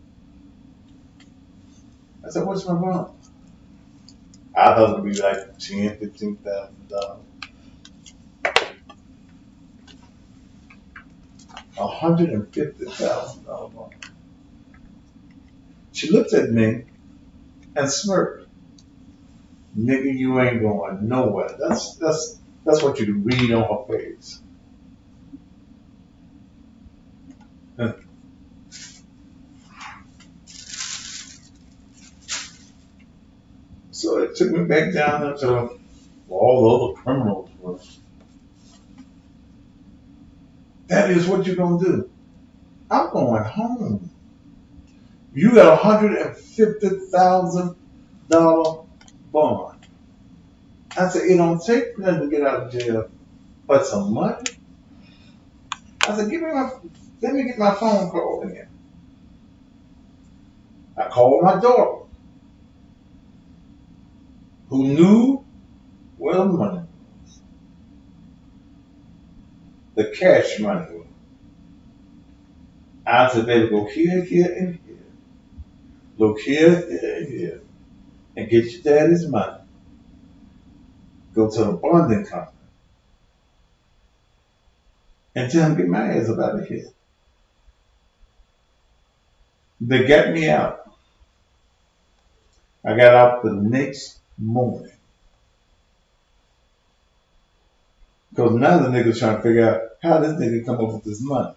I said, what's my wrong? I thought it would be like $10,000, $15,000. $150,000 bond. She looked at me and smirked. Nigga, you ain't going nowhere. That's what you read on her face. So it took me back down there to where all the other criminals were. That is what you're gonna do. I'm going home. You got $150,000 bond. I said, it don't take nothing to get out of jail but some money. I said, let me get my phone call in. I called my daughter, who knew where the money was. The cash money was. I said, baby, go here, here, and here. Look here, here, and here. And get your daddy's money. Go to the bonding company. And tell him to get my ass up out of here. They got me out. I got out the next morning. Because now the nigga's trying to figure out how this nigga come up with this money.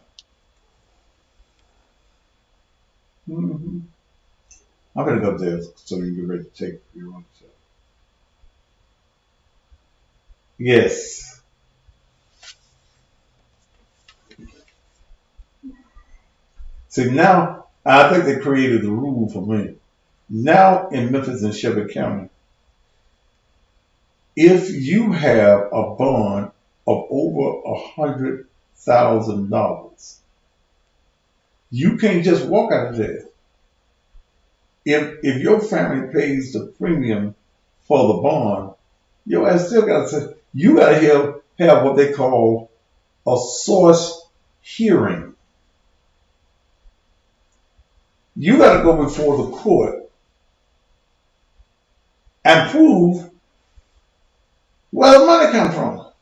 Mm-hmm. I'm gonna go there so you can get ready to take your own show. Yes. See, now I think they created the rule for me. Now in Memphis and Shelby County, if you have a bond of over $100,000, you can't just walk out of jail. If your family pays the premium for the bond, your ass still got to. You got to have what they call a source hearing. You got to go before the court and prove where the money comes from.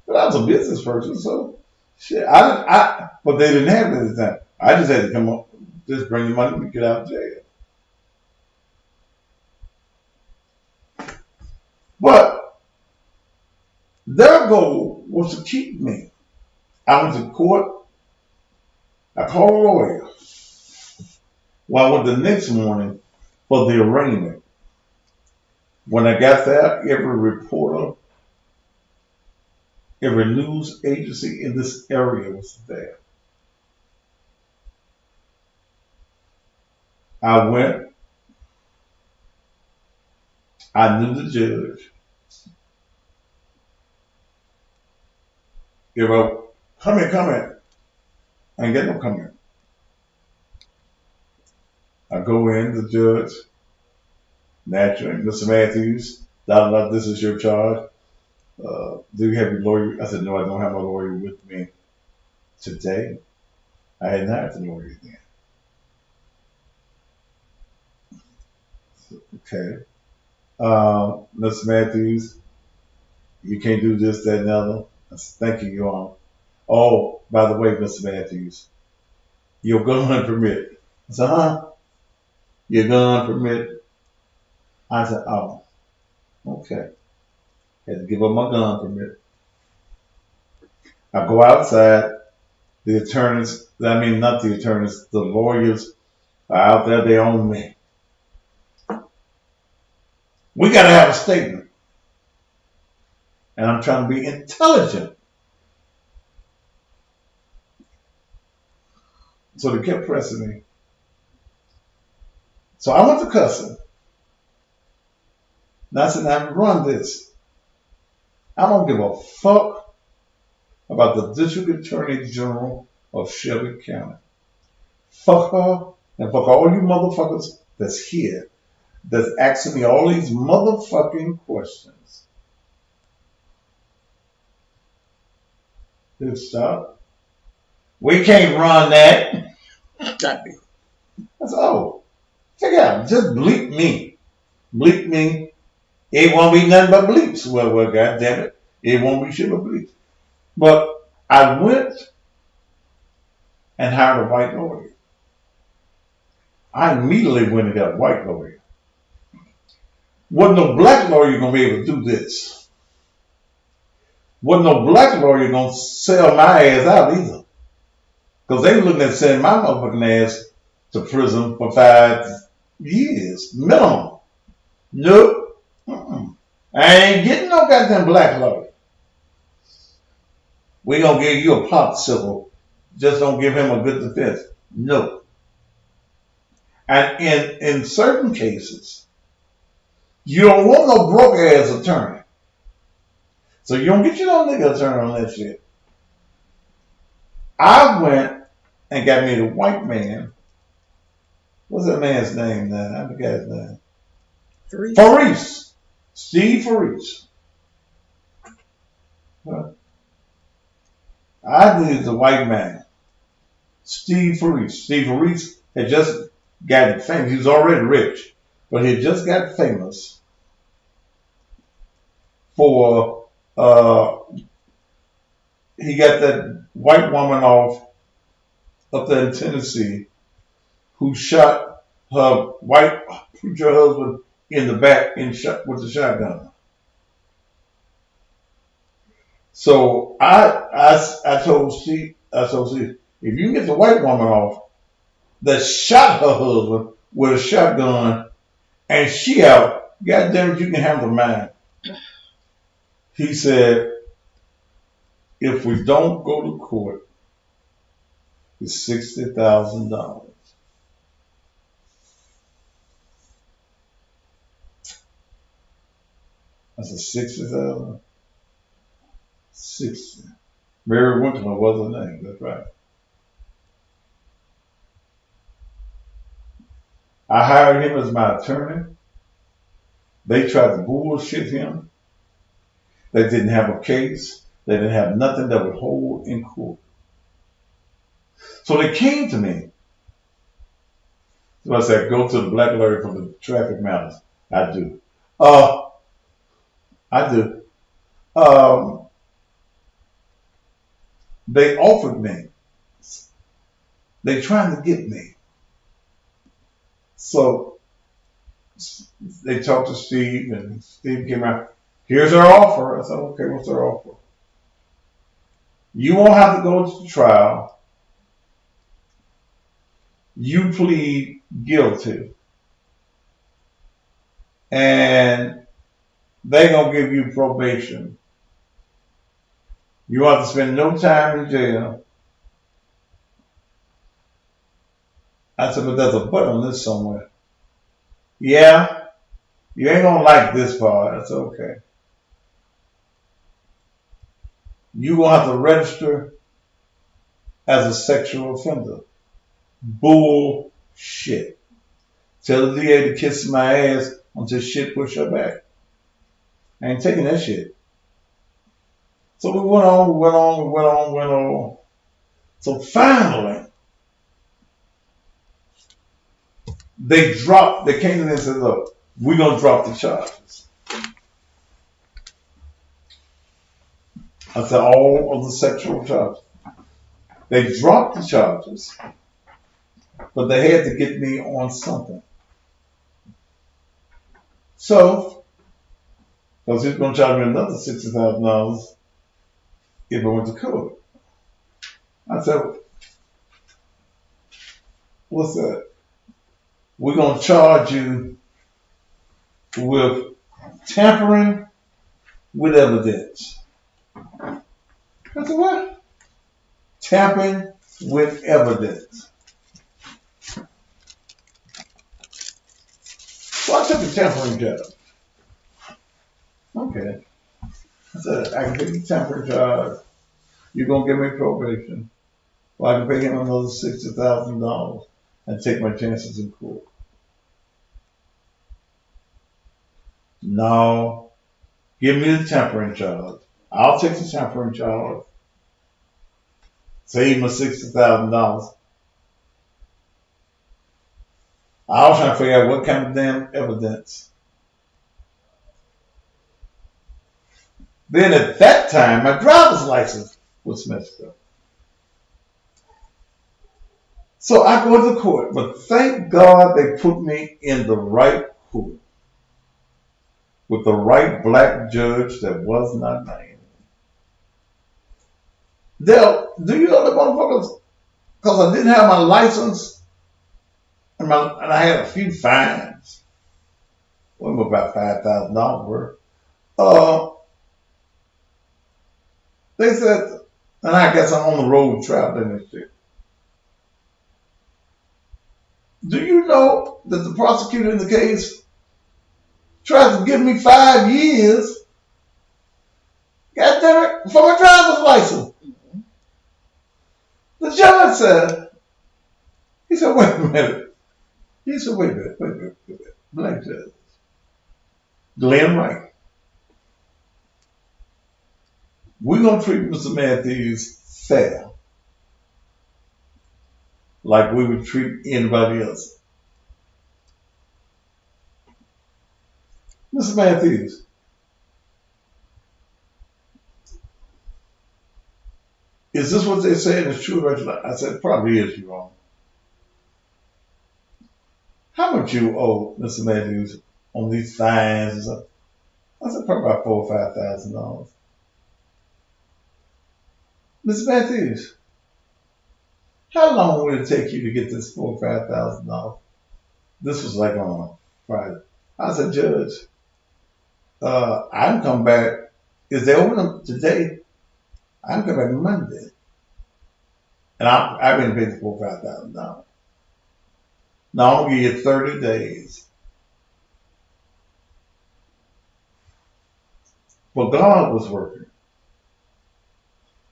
But I was a business person, so shit. But they didn't have it at the time. I just had to come up, just bring the money and get out of jail. But their goal was to keep me. I went to court. I called a lawyer. Well, I went the next morning for the arraignment. When I got there, every reporter, every news agency in this area was there. I went. I knew the judge. If I come in. I ain't get no come in. I go in, the judge, naturally, Mr. Matthews, this is your charge. Do you have your lawyer? I said, no, I don't have my lawyer with me today. I hadn't hired the lawyer then. Okay. Mr. Matthews, you can't do this, that, and the other. I said, thank you, Your Honor. Oh, by the way, Mr. Matthews, your gun permit. I said, huh? Your gun permit? I said, oh, okay. Had to give up my gun permit. I go outside. The attorneys, not the attorneys, the lawyers are out there. They own me. We got to have a statement. And I'm trying to be intelligent. So they kept pressing me. So I went to cussing. And I said, now run this. I don't give a fuck about the District Attorney General of Shelby County. Fuck her and fuck all you motherfuckers that's here that's asking me all these motherfucking questions. Dude, stop. We can't run that. I said, oh, check it out. Just bleep me. Bleep me. It won't be nothing but bleeps. Well, God damn it. It won't be shit but bleeps. But I went and hired a white lawyer. I immediately went and got a white lawyer. Wasn't no black lawyer going to be able to do this. Wasn't no black lawyer going to sell my ass out either. Because they were looking at sending my motherfucking ass to prison for 5 years minimum. Nope. Mm-mm. I ain't getting no goddamn black lawyer. We gonna give you a popsicle. Just don't give him a good defense. No. And in certain cases, you don't want no broke ass attorney. So you don't get your no nigga attorney on that shit. I went and got me the white man. What's that man's name now? I forgot his name. Faris. Steve Faris. Huh? I needed the white man. Steve Faris. Steve Faris had just gotten famous. He was already rich, but he had just got famous for he got that white woman off up there in Tennessee who shot her white preacher husband in the back with the shotgun. So I told Steve, if you can get the white woman off that shot her husband with a shotgun and she out, God damn it, you can handle mine. He said, if we don't go to court, it's $60,000. I said, 60,000? 60. Mary Winterman was her name, that's right. I hired him as my attorney. They tried to bullshit him. They didn't have a case. They didn't have nothing that would hold in court. So they came to me. So I said, go to the black lawyer for the traffic matters. I do. I do. They offered me. They trying to get me. So they talked to Steve, and Steve came out. Here's our offer. I said, okay, what's our offer? You won't have to go to the trial. You plead guilty. And they're going to give you probation. You have to spend no time in jail. I said, but there's a button on this somewhere. Yeah, you ain't going to like this part. That's okay. You're going to have to register as a sexual offender. Bullshit. Tell the DA to kiss my ass until shit push her back. I ain't taking that shit. So we went on. So finally, they came to me and said, look, we're going to drop the charges. I said, all of the sexual charges. They dropped the charges, but they had to get me on something. So, because he was going to charge me another $60,000 if I went to court. I said, what's that? We're going to charge you with tampering with evidence. I said, what? Tampering with evidence. So I took the tampering charge. Okay. I said, I can take the tampering charge. You're going to give me probation. Or I can pay him another $60,000 and take my chances in court. No. Give me the tampering charge. I'll take the tampering charge. Save my $60,000. I was trying to figure out what kind of damn evidence. Then at that time, my driver's license was messed up. So I go to court, but thank God they put me in the right court with the right black judge that was not my enemy. Dale, do you know the motherfuckers? Because I didn't have my license and I had a few fines. Well, about $5,000 worth. They said, and I guess I'm on the road traveling and shit. Do you know that the prosecutor in the case tried to give me 5 years? God damn it, for my driver's license. The judge said, he said, wait a minute. He said, wait a minute. Black judge. Glenn Wright. We're going to treat Mr. Matthews fair. Like we would treat anybody else. Mr. Matthews. Is this what they're saying is true? I said, it probably is, you wrong. How much you owe, Mr. Matthews, on these fines and stuff? I said, probably about $4,000 or $5,000. Mr. Matthews, how long would it take you to get this $4,000 or $5,000? This was like on Friday. I said, Judge, I can come back. Is they open today? I can come back Monday. And I've been paid $4,000 or $5,000. Now I'm going to give you 30 days. But God was working.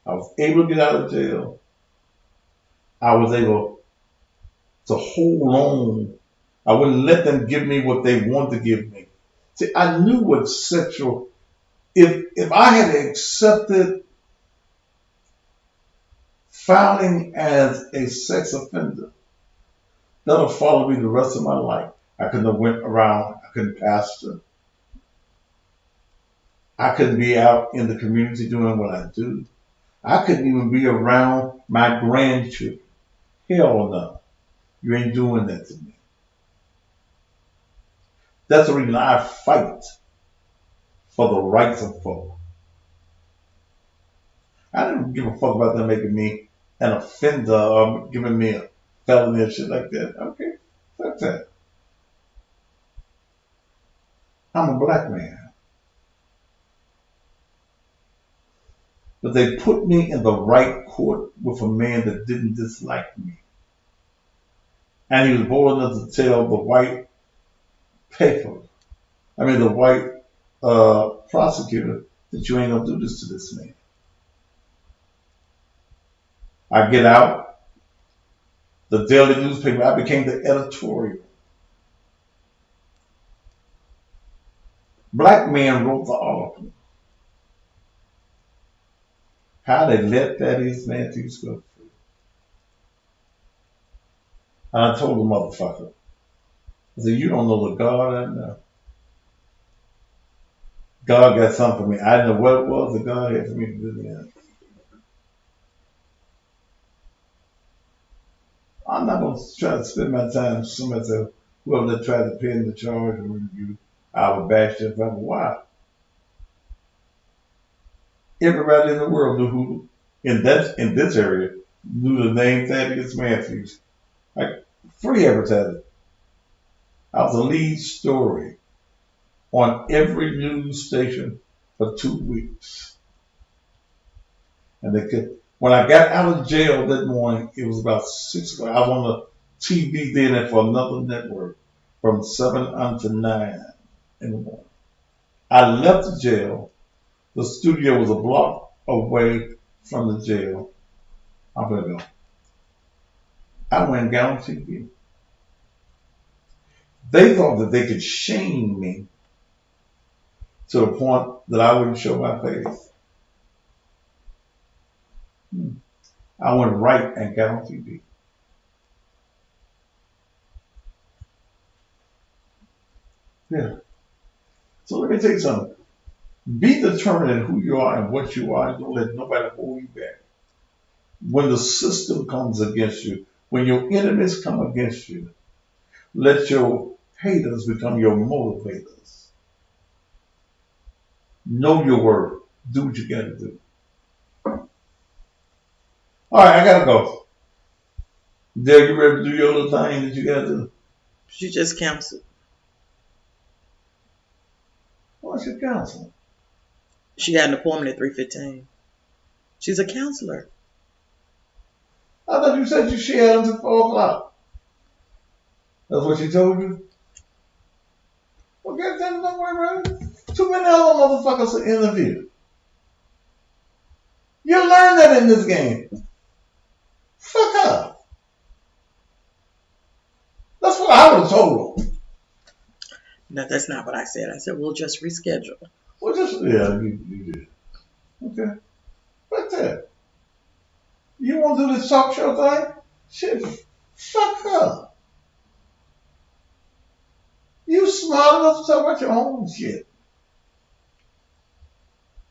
I was able to get out of jail. I was able to hold on. I wouldn't let them give me what they wanted to give me. See, I knew what sexual, if I had accepted filing as a sex offender, that'll follow me the rest of my life. I couldn't have went around, I couldn't pastor. I couldn't be out in the community doing what I do. I couldn't even be around my grandchildren. Hell no. You ain't doing that to me. That's the reason I fight for the rights of folk. I didn't give a fuck about them making me an offender or giving me a felony and shit like that. Okay, fuck that. I'm a black man. But they put me in the right court with a man that didn't dislike me. And he was bold enough to tell the white the white prosecutor that you ain't gonna do this to this man. I get out, the daily newspaper, I became the editorial. Black men wrote the article. How they let Thaddeus Matthews go free. And I told the motherfucker, I said, you don't know the God I know. God got something for me. I didn't know what it was that God had for me to do then. I'm not going to try to spend my time with somebody said, whoever that tried to pin the charge or review, I would bash their brother. Why? Everybody in the world knew who, in this area, knew the name Thaddeus Matthews. Like, free advertising. I was a lead story on every news station for 2 weeks. And when I got out of jail that morning, it was about 6 o'clock. I was on the TV then for another network from 7 until 9 in the morning. I left the jail. The studio was a block away from the jail. I'm going to go. I went and got on TV. They thought that they could shame me to the point that I wouldn't show my face. I went right and got on TV. Yeah. So let me tell you something. Be determined in who you are and what you are, and don't let nobody hold you back. When the system comes against you, when your enemies come against you, let your haters become your motivators. Know your worth. Do what you gotta do. All right, I gotta go. Dale, you ready to do your little thing that you gotta do? She just canceled. What's your counselor? She got an appointment at 3:15. She's a counselor. I thought you said she had until 4 o'clock. That's what she told you? Well, goddamn, don't worry about it. Too many other motherfuckers to interview. You learn that in this game. Fuck up. That's what I would have told her. No, that's not what I said. I said we'll just reschedule. Well, just, yeah, you did. Okay. But that. You want to do this talk show thing? Shit, fuck up. You smart enough to talk about your own shit.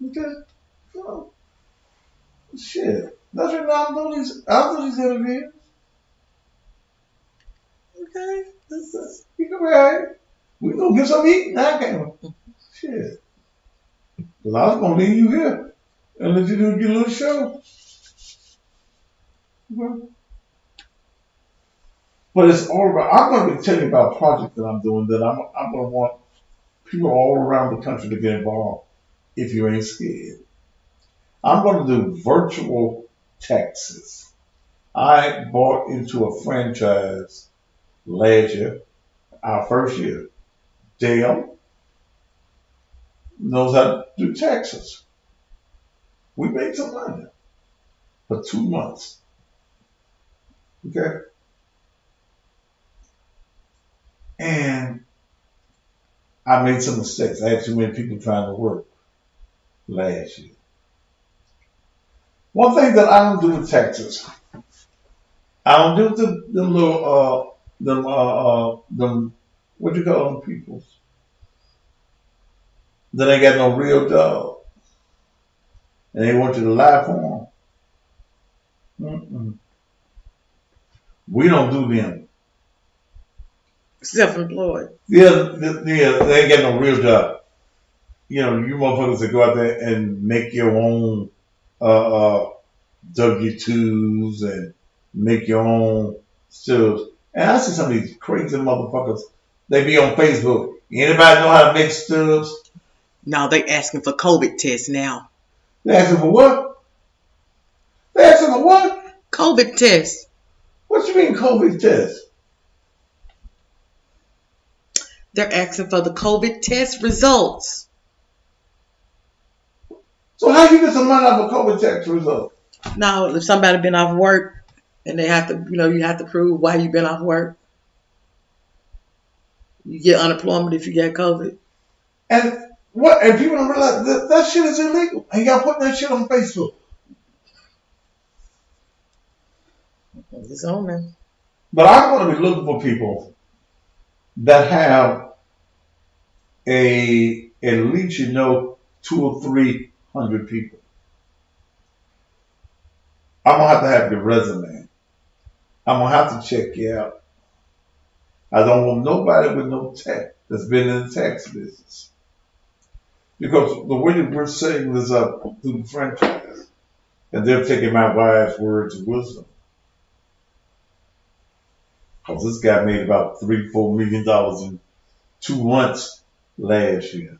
Okay? So, shit. That's what I'll do these interviews. Okay. You can be alright. We gonna get some eating now, can't we? Shit. Cause I was gonna leave you here and let you do your little show. Okay. But it's all about, I'm going to be telling you about a project that I'm doing that I'm going to want people all around the country to get involved if you ain't scared. I'm going to do virtual taxes. I bought into a franchise last year, our first year. Dale knows how to do taxes. We made some money for 2 months. Okay? And I made some mistakes. I had too many people trying to work last year. One thing that I don't do with taxes, I don't do the little them what you call them peoples that ain't got no real job, and they want you to lie for them. We don't do them. Self-employed. Yeah, they ain't got no real job. You know, you motherfuckers that go out there and make your own W-2s and make your own stills. And I see some of these crazy motherfuckers. They be on Facebook. Anybody know how to make stubs? No, they asking for COVID tests now. They asking for what? They asking for what? COVID tests. What you mean COVID test? They're asking for the COVID test results. So how you get some money off a COVID test result? Now, if somebody been off work and they have to, you have to prove why you've been off work. You get unemployment if you get COVID. And what? And people don't realize that shit is illegal. And y'all putting that shit on Facebook. It's on there. But I'm going to be looking for people that have at least 200 or 300 people. I'm going to have your resume. I'm going to have to check you out. I don't want nobody with no tax that's been in the tax business. Because the way that we're setting this up through the franchise, and they're taking my wise words of wisdom. Because this guy made about $3-4 million in 2 months last year.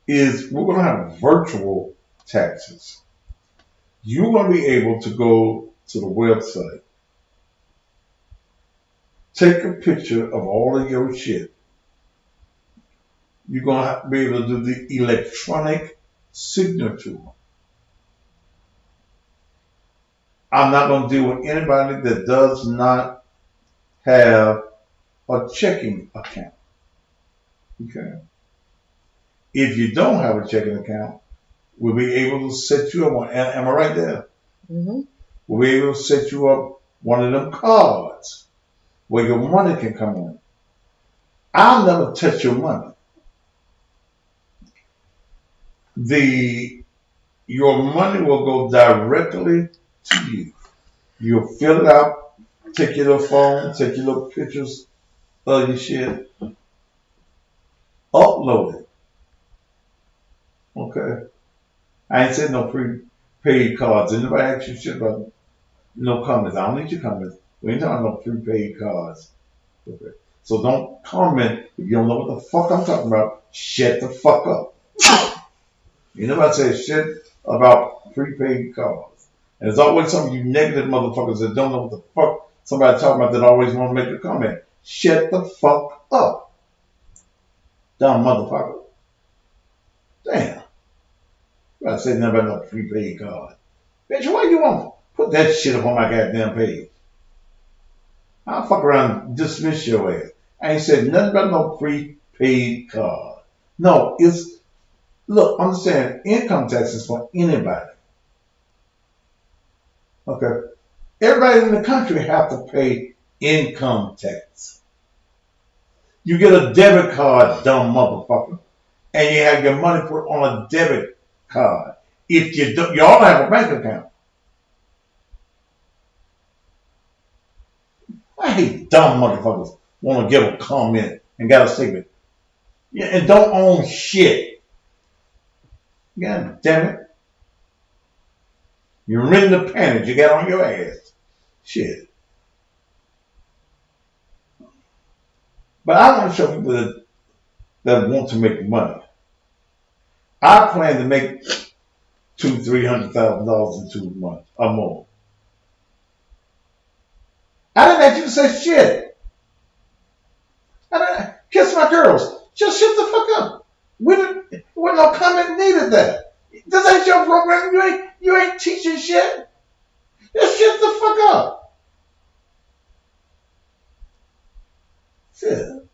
Is we're going to have virtual taxes. You're going to be able to go to the website, take a picture of all of your shit. You're going to be able to do the electronic signature. I'm not going to deal with anybody that does not have a checking account. Okay? If you don't have a checking account, we'll be able to set you up. Am I right there? Mm-hmm. We'll be able to set you up one of them cards where your money can come in. I'll never touch your money. Your money will go directly to you. You'll fill it out, take your little phone, take your little pictures of your shit, upload it. Okay? I ain't said no prepaid cards. Anybody ask you shit about no comments? I don't need your comments. We ain't talking about prepaid cards. Okay. So don't comment if you don't know what the fuck I'm talking about. Shut the fuck up. You know I say shit about prepaid cards. And there's always some of you negative motherfuckers that don't know what the fuck somebody talking about that always want to make a comment. Shut the fuck up. Dumb motherfucker. Damn. You gotta say nothing about no prepaid card. Bitch, why you want put that shit up on my goddamn page? I'll fuck around and dismiss your ass. I ain't said nothing about no prepaid card. No, it's, look, understand, income tax is for anybody. Okay? Everybody in the country have to pay income tax. You get a debit card, dumb motherfucker, and you have your money put on a debit card. If you don't, you all have a bank account. I hate dumb motherfuckers want to give a comment and got a statement. Yeah, and don't own shit. God damn it. You're in the panic you got on your ass. Shit. But I want to show people that want to make money. I plan to make $200,000-$300,000 in 2 months or more. I didn't ask you to say shit. I didn't kiss my girls. Just shut the fuck up. There wasn't no comment needed there. This ain't your program. You ain't teaching shit. Just shut the fuck up. Shit.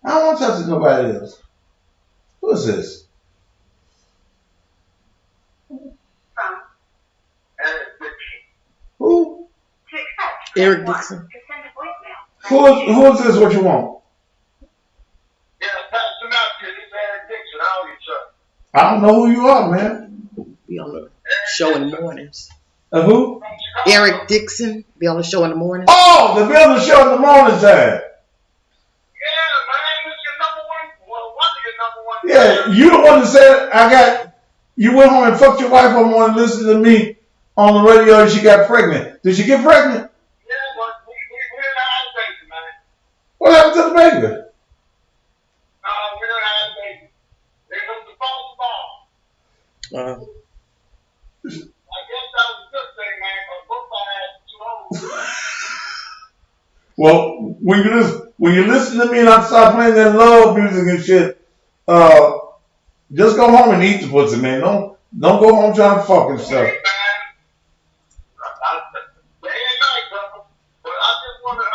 I don't want to talk to nobody else. Who is this? Who? Eric Dixon. Who is this? What you want? Yeah, Pastor Matthew, this is Eric Dixon. How are you, sir? I don't know who you are, man. Be on the show in the mornings. Who? Eric Dixon. Be on the show in the mornings. Oh, the building show in the morning time. Yeah, man, this is your number one. Well, one of your number one. Yeah, you the one that said you went home and fucked your wife on one and listened to me on the radio and she got pregnant. Did she get pregnant? Yeah, but we're in a baby, man. What happened to the baby? We're in a baby. There comes the false ball. I guess that was a good thing, man, because both I had 2 old. Well, when you listen to me and I start playing that love music and shit, just go home and eat the pussy, man. Don't go home trying to fuck and stuff. Hey, man. Day and night, brother. But I just wanted, I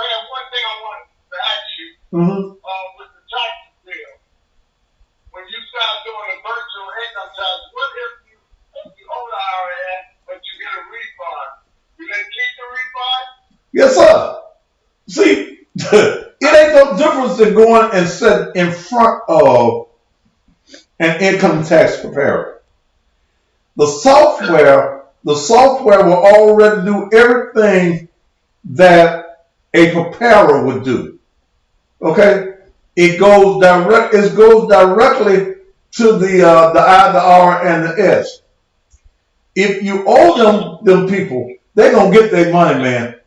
have one thing I wanted to ask you. With the tax bill. When you start doing a virtual income tax, what if you owe the IRS, but you get a refund? You then keep the refund? Yes, sir. See, it ain't no difference than going and sitting in front of an income tax preparer. The software will already do everything that a preparer would do. Okay? It goes directly to the I, the R, and the S. If you owe them people, they're gonna get their money, man.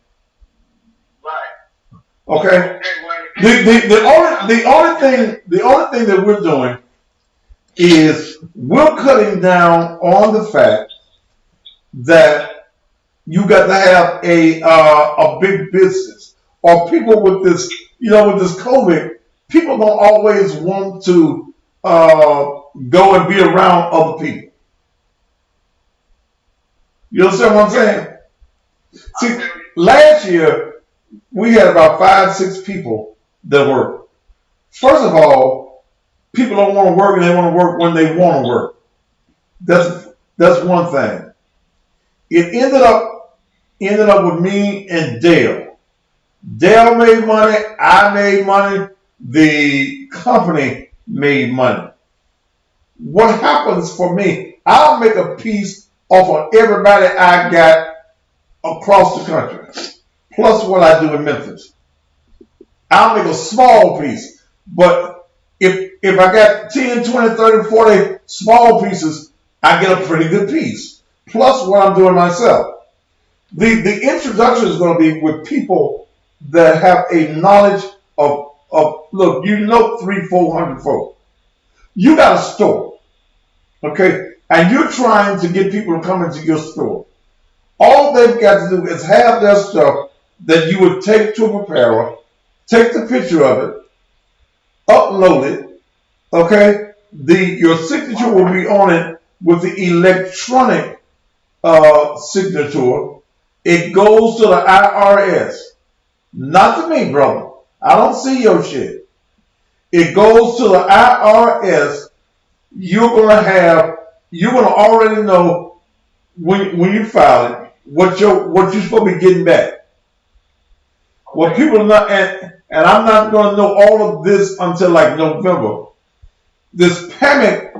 Right. Okay? The only thing that we're doing is we're cutting down on the fact that you got to have a big business, or people with this, with this COVID, people don't always want to go and be around other people. You understand what I'm saying? See, last year we had about 5-6 people that worked. First of all, people don't want to work, and they want to work when they want to work. That's one thing. It ended up with me and Dale. Dale made money, I made money, the company made money. What happens for me, I'll make a piece off of everybody I got across the country, plus what I do in Memphis. I'll make a small piece, but if I got 10, 20, 30, 40 small pieces, I get a pretty good piece. plus what I'm doing myself. The introduction is going to be with people that have a knowledge of look, 300-400 folks. You got a store, okay, and you're trying to get people to come into your store. All they've got to do is have their stuff that you would take to a preparer, take the picture of it, upload it, okay. Your signature will be on it with the electronic signature. It goes to the IRS, not to me, brother. I don't see your shit. It goes to the IRS. You're gonna already know when you file it what you're supposed to be getting back. What people are not, and I'm not gonna know all of this until like November. This pandemic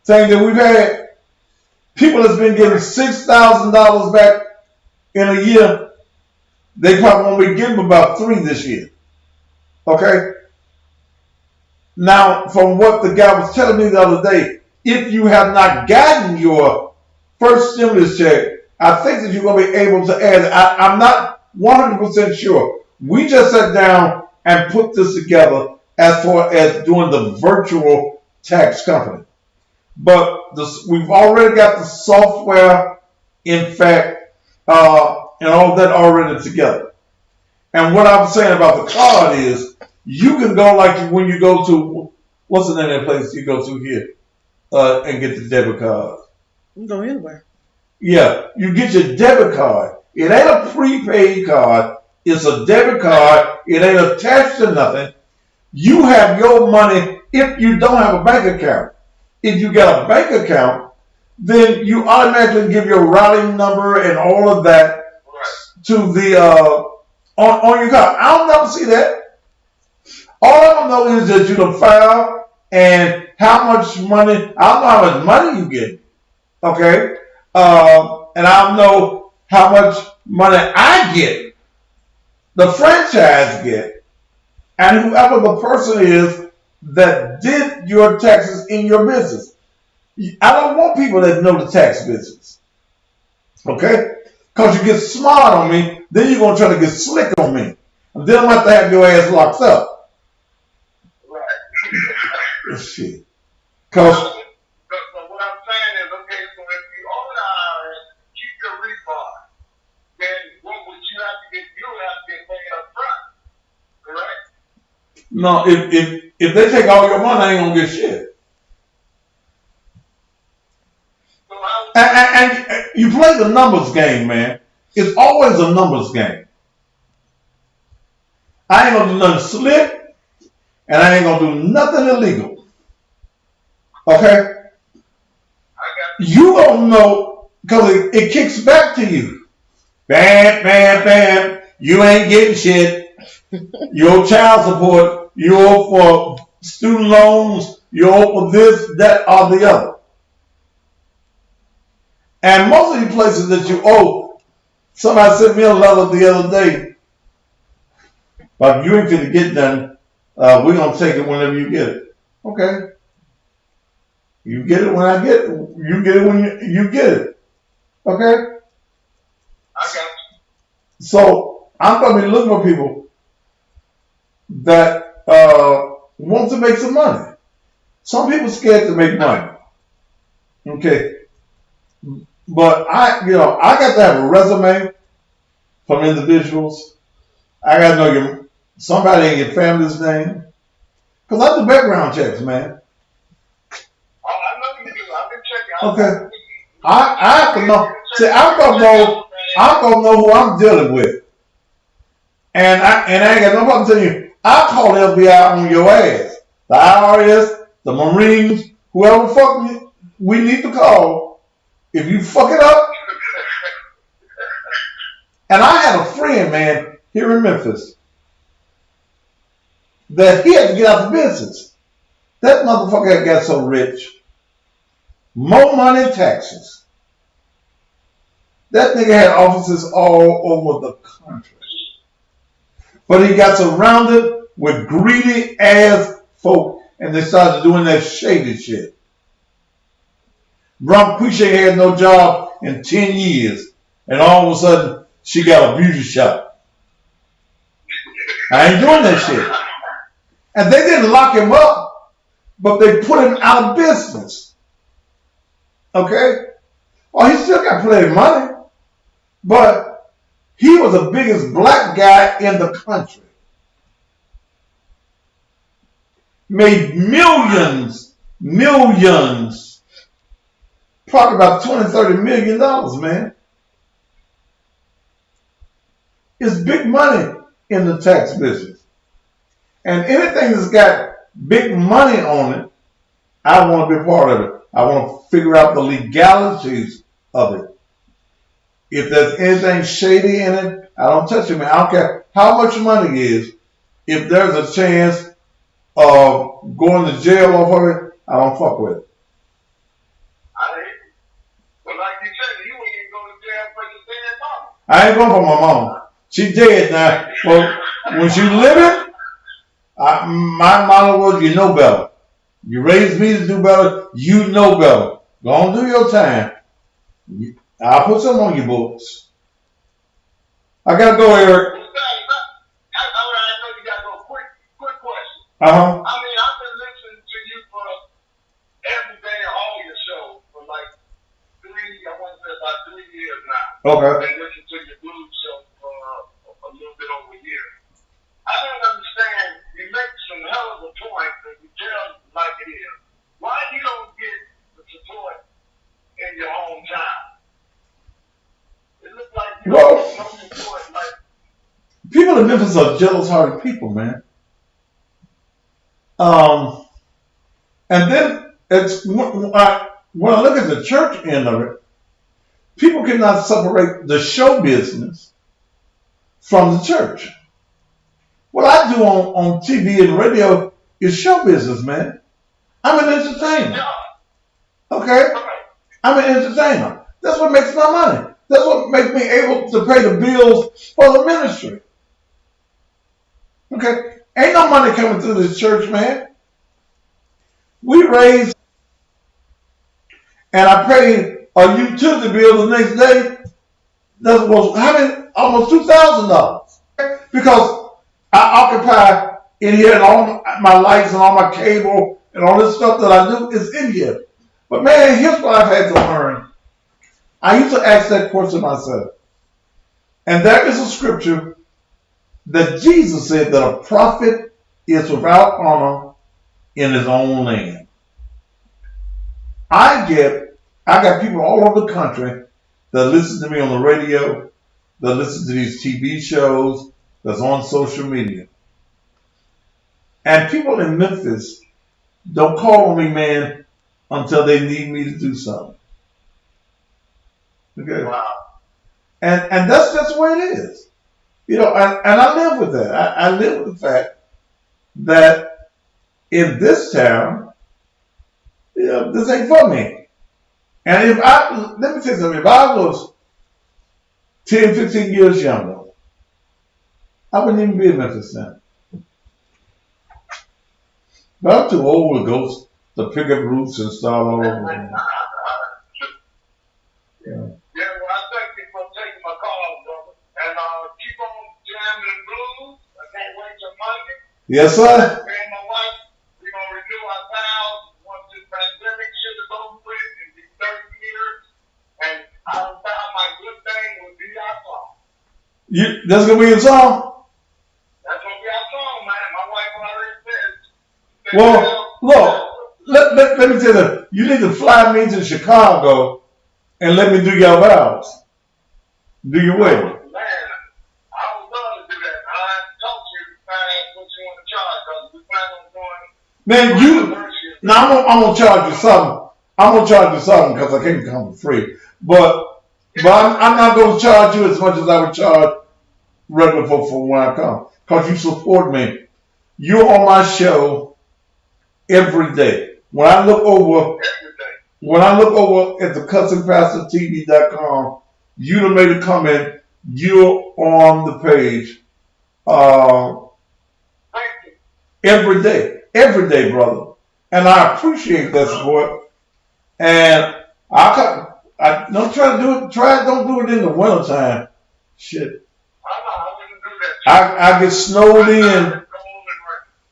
thing that we've had, people that's been getting $6,000 back in a year, they probably won't be getting about $3 this year. Okay? Now, from what the guy was telling me the other day, if you have not gotten your first stimulus check, I think that you're going to be able to add it. I'm not 100% sure. We just sat down and put this together as far as doing the virtual tax company. But we've already got the software, in fact, and all that already together. And what I'm saying about the card is, you can go like when you go to, what's the name of that place you go to here, and get the debit card. You can go anywhere. Yeah, you get your debit card. It ain't a prepaid card. It's a debit card. It ain't attached to nothing. You have your money if you don't have a bank account. If you got a bank account, then you automatically give your routing number and all of that to the on your card. I don't never see that. All I don't know is that you can file and how much money. I don't know how much money you get. Okay, and I don't know how much money I get. The franchise get, and whoever the person is that did your taxes in your business. I don't want people that know the tax business. Okay? Because you get smart on me, then you're going to try to get slick on me. And then I'm going to have to have your ass locked up. Right. Shit. Because But what I'm saying is, okay, so if you owe the IRS, keep your refund. Then what would you have to get? You would have to get paid up front. Correct? no, if they take all your money, I ain't gonna get shit. So how And you play the numbers game, man. It's always a numbers game. I ain't gonna do nothing slick, and I ain't gonna do nothing illegal. Okay? I got You don't know because it kicks back to you. Bam, bam, bam. You ain't getting shit. You owe child support. You owe for student loans. You owe for this, that, or the other. And most of the places that you owe, somebody sent me a letter the other day. But you ain't gonna get done. We're gonna take it whenever you get it. Okay. You get it when I get it. You get it when you get it. Okay? I got you. So I'm going to be looking for people that want to make some money. Some people scared to make money. Okay? But I got to have a resume from individuals. I got to know somebody in your family's name. Because I do background checks, man. Oh, I know you do. I've been checking. Okay. I have to know. See, I'm gonna know who I'm dealing with, and I ain't got no problem telling you. I'll call the FBI on your ass, the IRS, the Marines, whoever fuck we need to call. If you fuck it up, and I had a friend, man, here in Memphis, that he had to get out the business. That motherfucker had got so rich. More money in taxes. That nigga had offices all over the country. But he got surrounded with greedy ass folk and they started doing that shady shit. Ronquisha had no job in 10 years, and all of a sudden she got a beauty shop. I ain't doing that shit. And they didn't lock him up, but they put him out of business. Okay? Oh, he still got plenty of money, but he was the biggest black guy in the country. Made millions, probably about $20-30 million, man. It's big money in the tax business. And anything that's got big money on it, I want to be a part of it. I want to figure out the legalities of it. If there's anything shady in it, I don't touch it, man. I don't care how much money it is. If there's a chance of going to jail off of it, I don't fuck with it. But like you said, you ain't even going to jail for your dead mama. I ain't going for my mama. She dead now. Well, when she living, my motto was, you know better. You raised me to do better. You know better. Go on, do your time. I'll put some on your books. I gotta go, Eric. I know you got to go. Quick question. Uh-huh. I mean, I've been listening to you for every day, all your shows for like about 3 years now. Okay. I've been listening to your blues show for a little bit over a year. I don't understand. You make some hell of a point that you tell like it is. Why you don't get the support in your hometown? It looks like you don't get no support. Like People in Memphis are jealous-hearted people, man. And then it's when I look at the church end of it, people cannot separate the show business from the church. What I do on TV and radio is show business, man. I'm an entertainer. Okay? I'm an entertainer. That's what makes my money. That's what makes me able to pay the bills for the ministry. Okay? Ain't no money coming through this church, man. We raised, and I paid a utility bill the next day. That was almost $2,000. Because I occupy in here, and all my lights and all my cable and all this stuff that I do is in here. But man, here's what I've had to learn. I used to ask that question myself. And there is a scripture that Jesus said that a prophet is without honor in his own land. I got people all over the country that listen to me on the radio, that listen to these TV shows, that's on social media. And people in Memphis don't call on me, man, until they need me to do something. Okay? wow. And that's just the way it is. You know, and I live with that. I live with the fact that in this town, you know, this ain't for me. And let me tell you something, if I was 10, 15 years younger, I wouldn't even be in Memphis now. But I'm too old to pick up roots and start all over again. Yeah. Yeah, well, I thank you for taking my call, brother. And keep on jamming the blues. I can't wait till Monday. Yes, sir. Me and my wife, we're going to renew our vows once this pandemic shit is over with in these 30 years. And I found my good thing would be our song. That's going to be your song? That's going to be our song, man. My wife already said. Well, look, let me tell you, you need to fly me to Chicago and let me do your vows. Do your wedding. Man, I would love to do that. I talk to you to find out what you want to charge, because we plan on doing. Man, now I'm gonna charge you something. I'm gonna charge you something because I can't come for free. But I'm not gonna charge you as much as I would charge regular folk for when I come, because you support me. You're on my show every day. When I look over at the CussingPastorTV.com, you done made a comment. You're on the page every day, brother. And I appreciate that support. And I don't try to do it. Don't do it in the wintertime. Shit. I wouldn't do that. I get snowed in.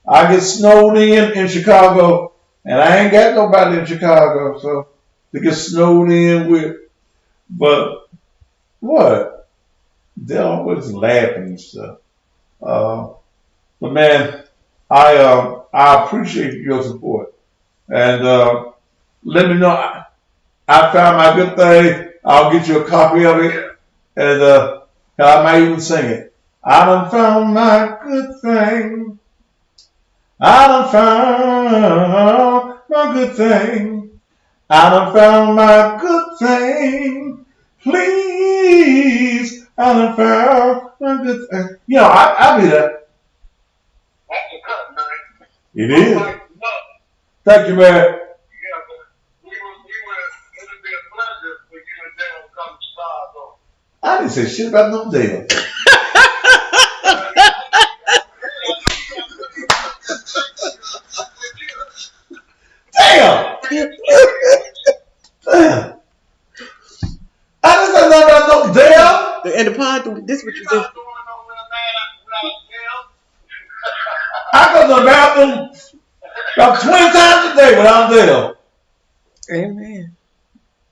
I get snowed in Chicago, and I ain't got nobody in Chicago, so to get snowed in with. But what? They're always laughing and stuff. But man, I appreciate your support, and let me know. I found my good thing. I'll get you a copy of it, and I might even sing it. I done found my good thing. I done found my good thing. I done found my good thing. Please, I done found my good thing. You know, I be there. That's a cut, man. It is. Like, no. Thank you, man. Yeah, but it would be a pleasure for you and Dale to come to Chicago. I didn't say shit about no Dale. Damn! Damn! I didn't say nothing about no Dale. And the pod, this what you do. I go to the bathroom about 20 times a day without Dale. Amen.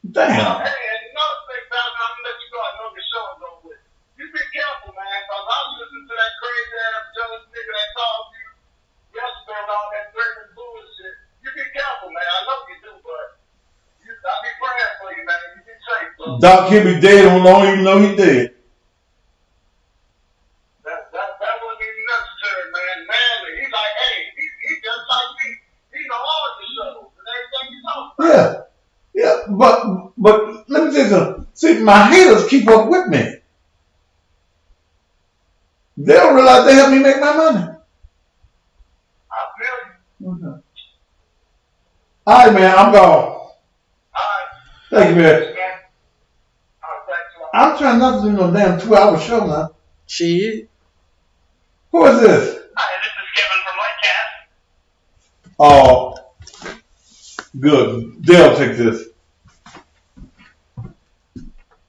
Damn. Hey, and another thing, Dal, I'm gonna let you go. I know the show is over with. You be careful, man, because I was listening to that crazy ass jealous nigga that called you yesterday with all that threatening bullshit. You be careful, man. I know you do, but I'll be praying for you, man. You be safe, bro. Doc can be dead and don't even know he dead. That wasn't even necessary, man. Man, he's like, hey, he just like me. He know all the shows and everything you talk about. Yeah. Yeah, but let me tell you something. See, my haters keep up with me. They don't realize they help me make my money. I feel you. Okay. All right, man, I'm gone. All right. Thank you, man. All right, thanks a lot. I'm trying not to do no damn 2-hour show now. Shit. Who is this? Hi, this is Kevin from Lightcast. Oh, good. Dale, take this.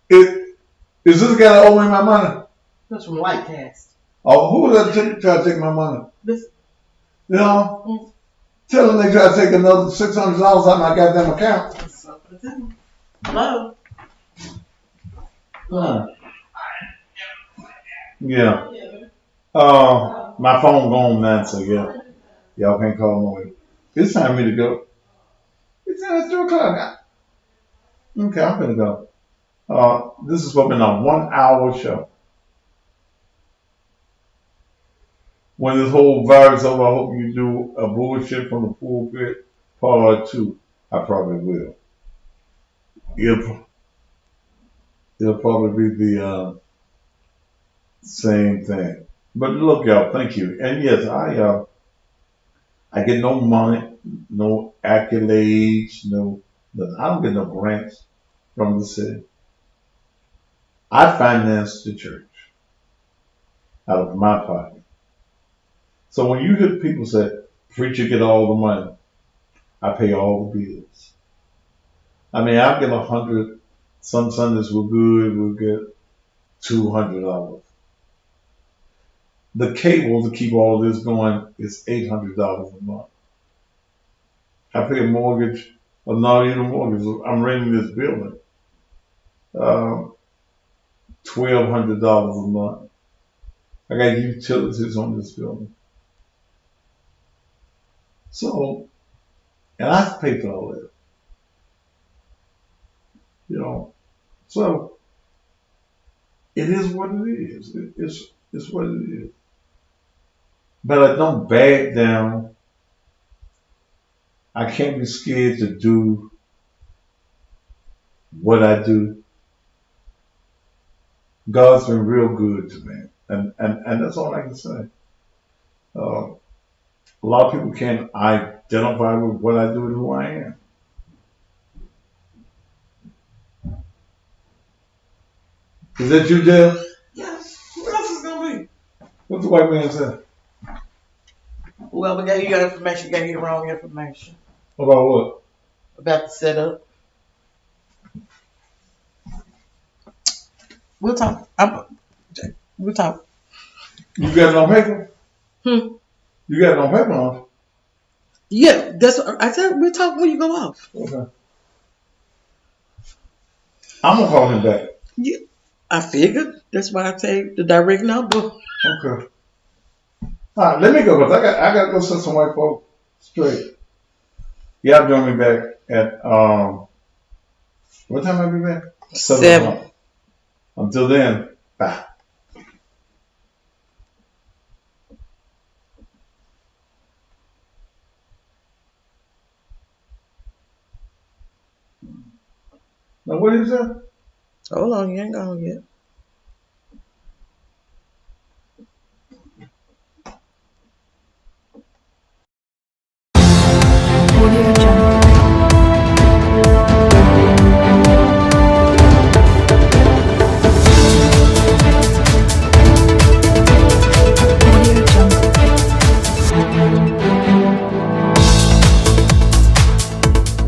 Is this the guy that owe me my money? That's from Lightcast. Oh, who was that try to take my money? This. You know? Tell them they try to take another $600 out of my goddamn account. Hello. Yeah. My phone gone now, so yeah. Y'all can't call no way. It's time for me to go. It's time 3 o'clock. Okay, I'm gonna go. This is what been a 1-hour show. When this whole virus over, I hope you do a bullshit from the pulpit part 2. I probably will. It'll probably be the same thing. But look, y'all, thank you. And yes, I get no money, no accolades, no nothing. I don't get no grants from the city. I finance the church out of my pocket. So when you hear people say, preacher get all the money, I pay all the bills. I mean, I get 100. Some Sundays we're good, we'll get $200. The cable to keep all this going is $800 a month. I pay a mortgage, or not even a mortgage. I'm renting this building. $1,200 a month. I got utilities on this building. So, and I have to pay for all that. You know, so it is what it is. It's what it is. But I don't back down. I can't be scared to do what I do. God's been real good to me. And that's all I can say. A lot of people can't identify with what I do and who I am. Is that you, Dale? Yes. Who else is gonna be? What's the white man say? Whoever gave you your information gave you the wrong information About what? about the setup. We'll talk. We'll talk. You got it on paper? Hmm. You got it on paper, huh? Yeah, that's what I said. We'll talk when you go off. Okay. I'm gonna call him back. Yeah, I figured. That's why I take the direct number. Okay. All right, let me go because I got to go set some white folk straight. Y'all join me back at what time I'll be back? 7. o'clock. Until then, bye. Now what is that? Hold on, you ain't gone yet.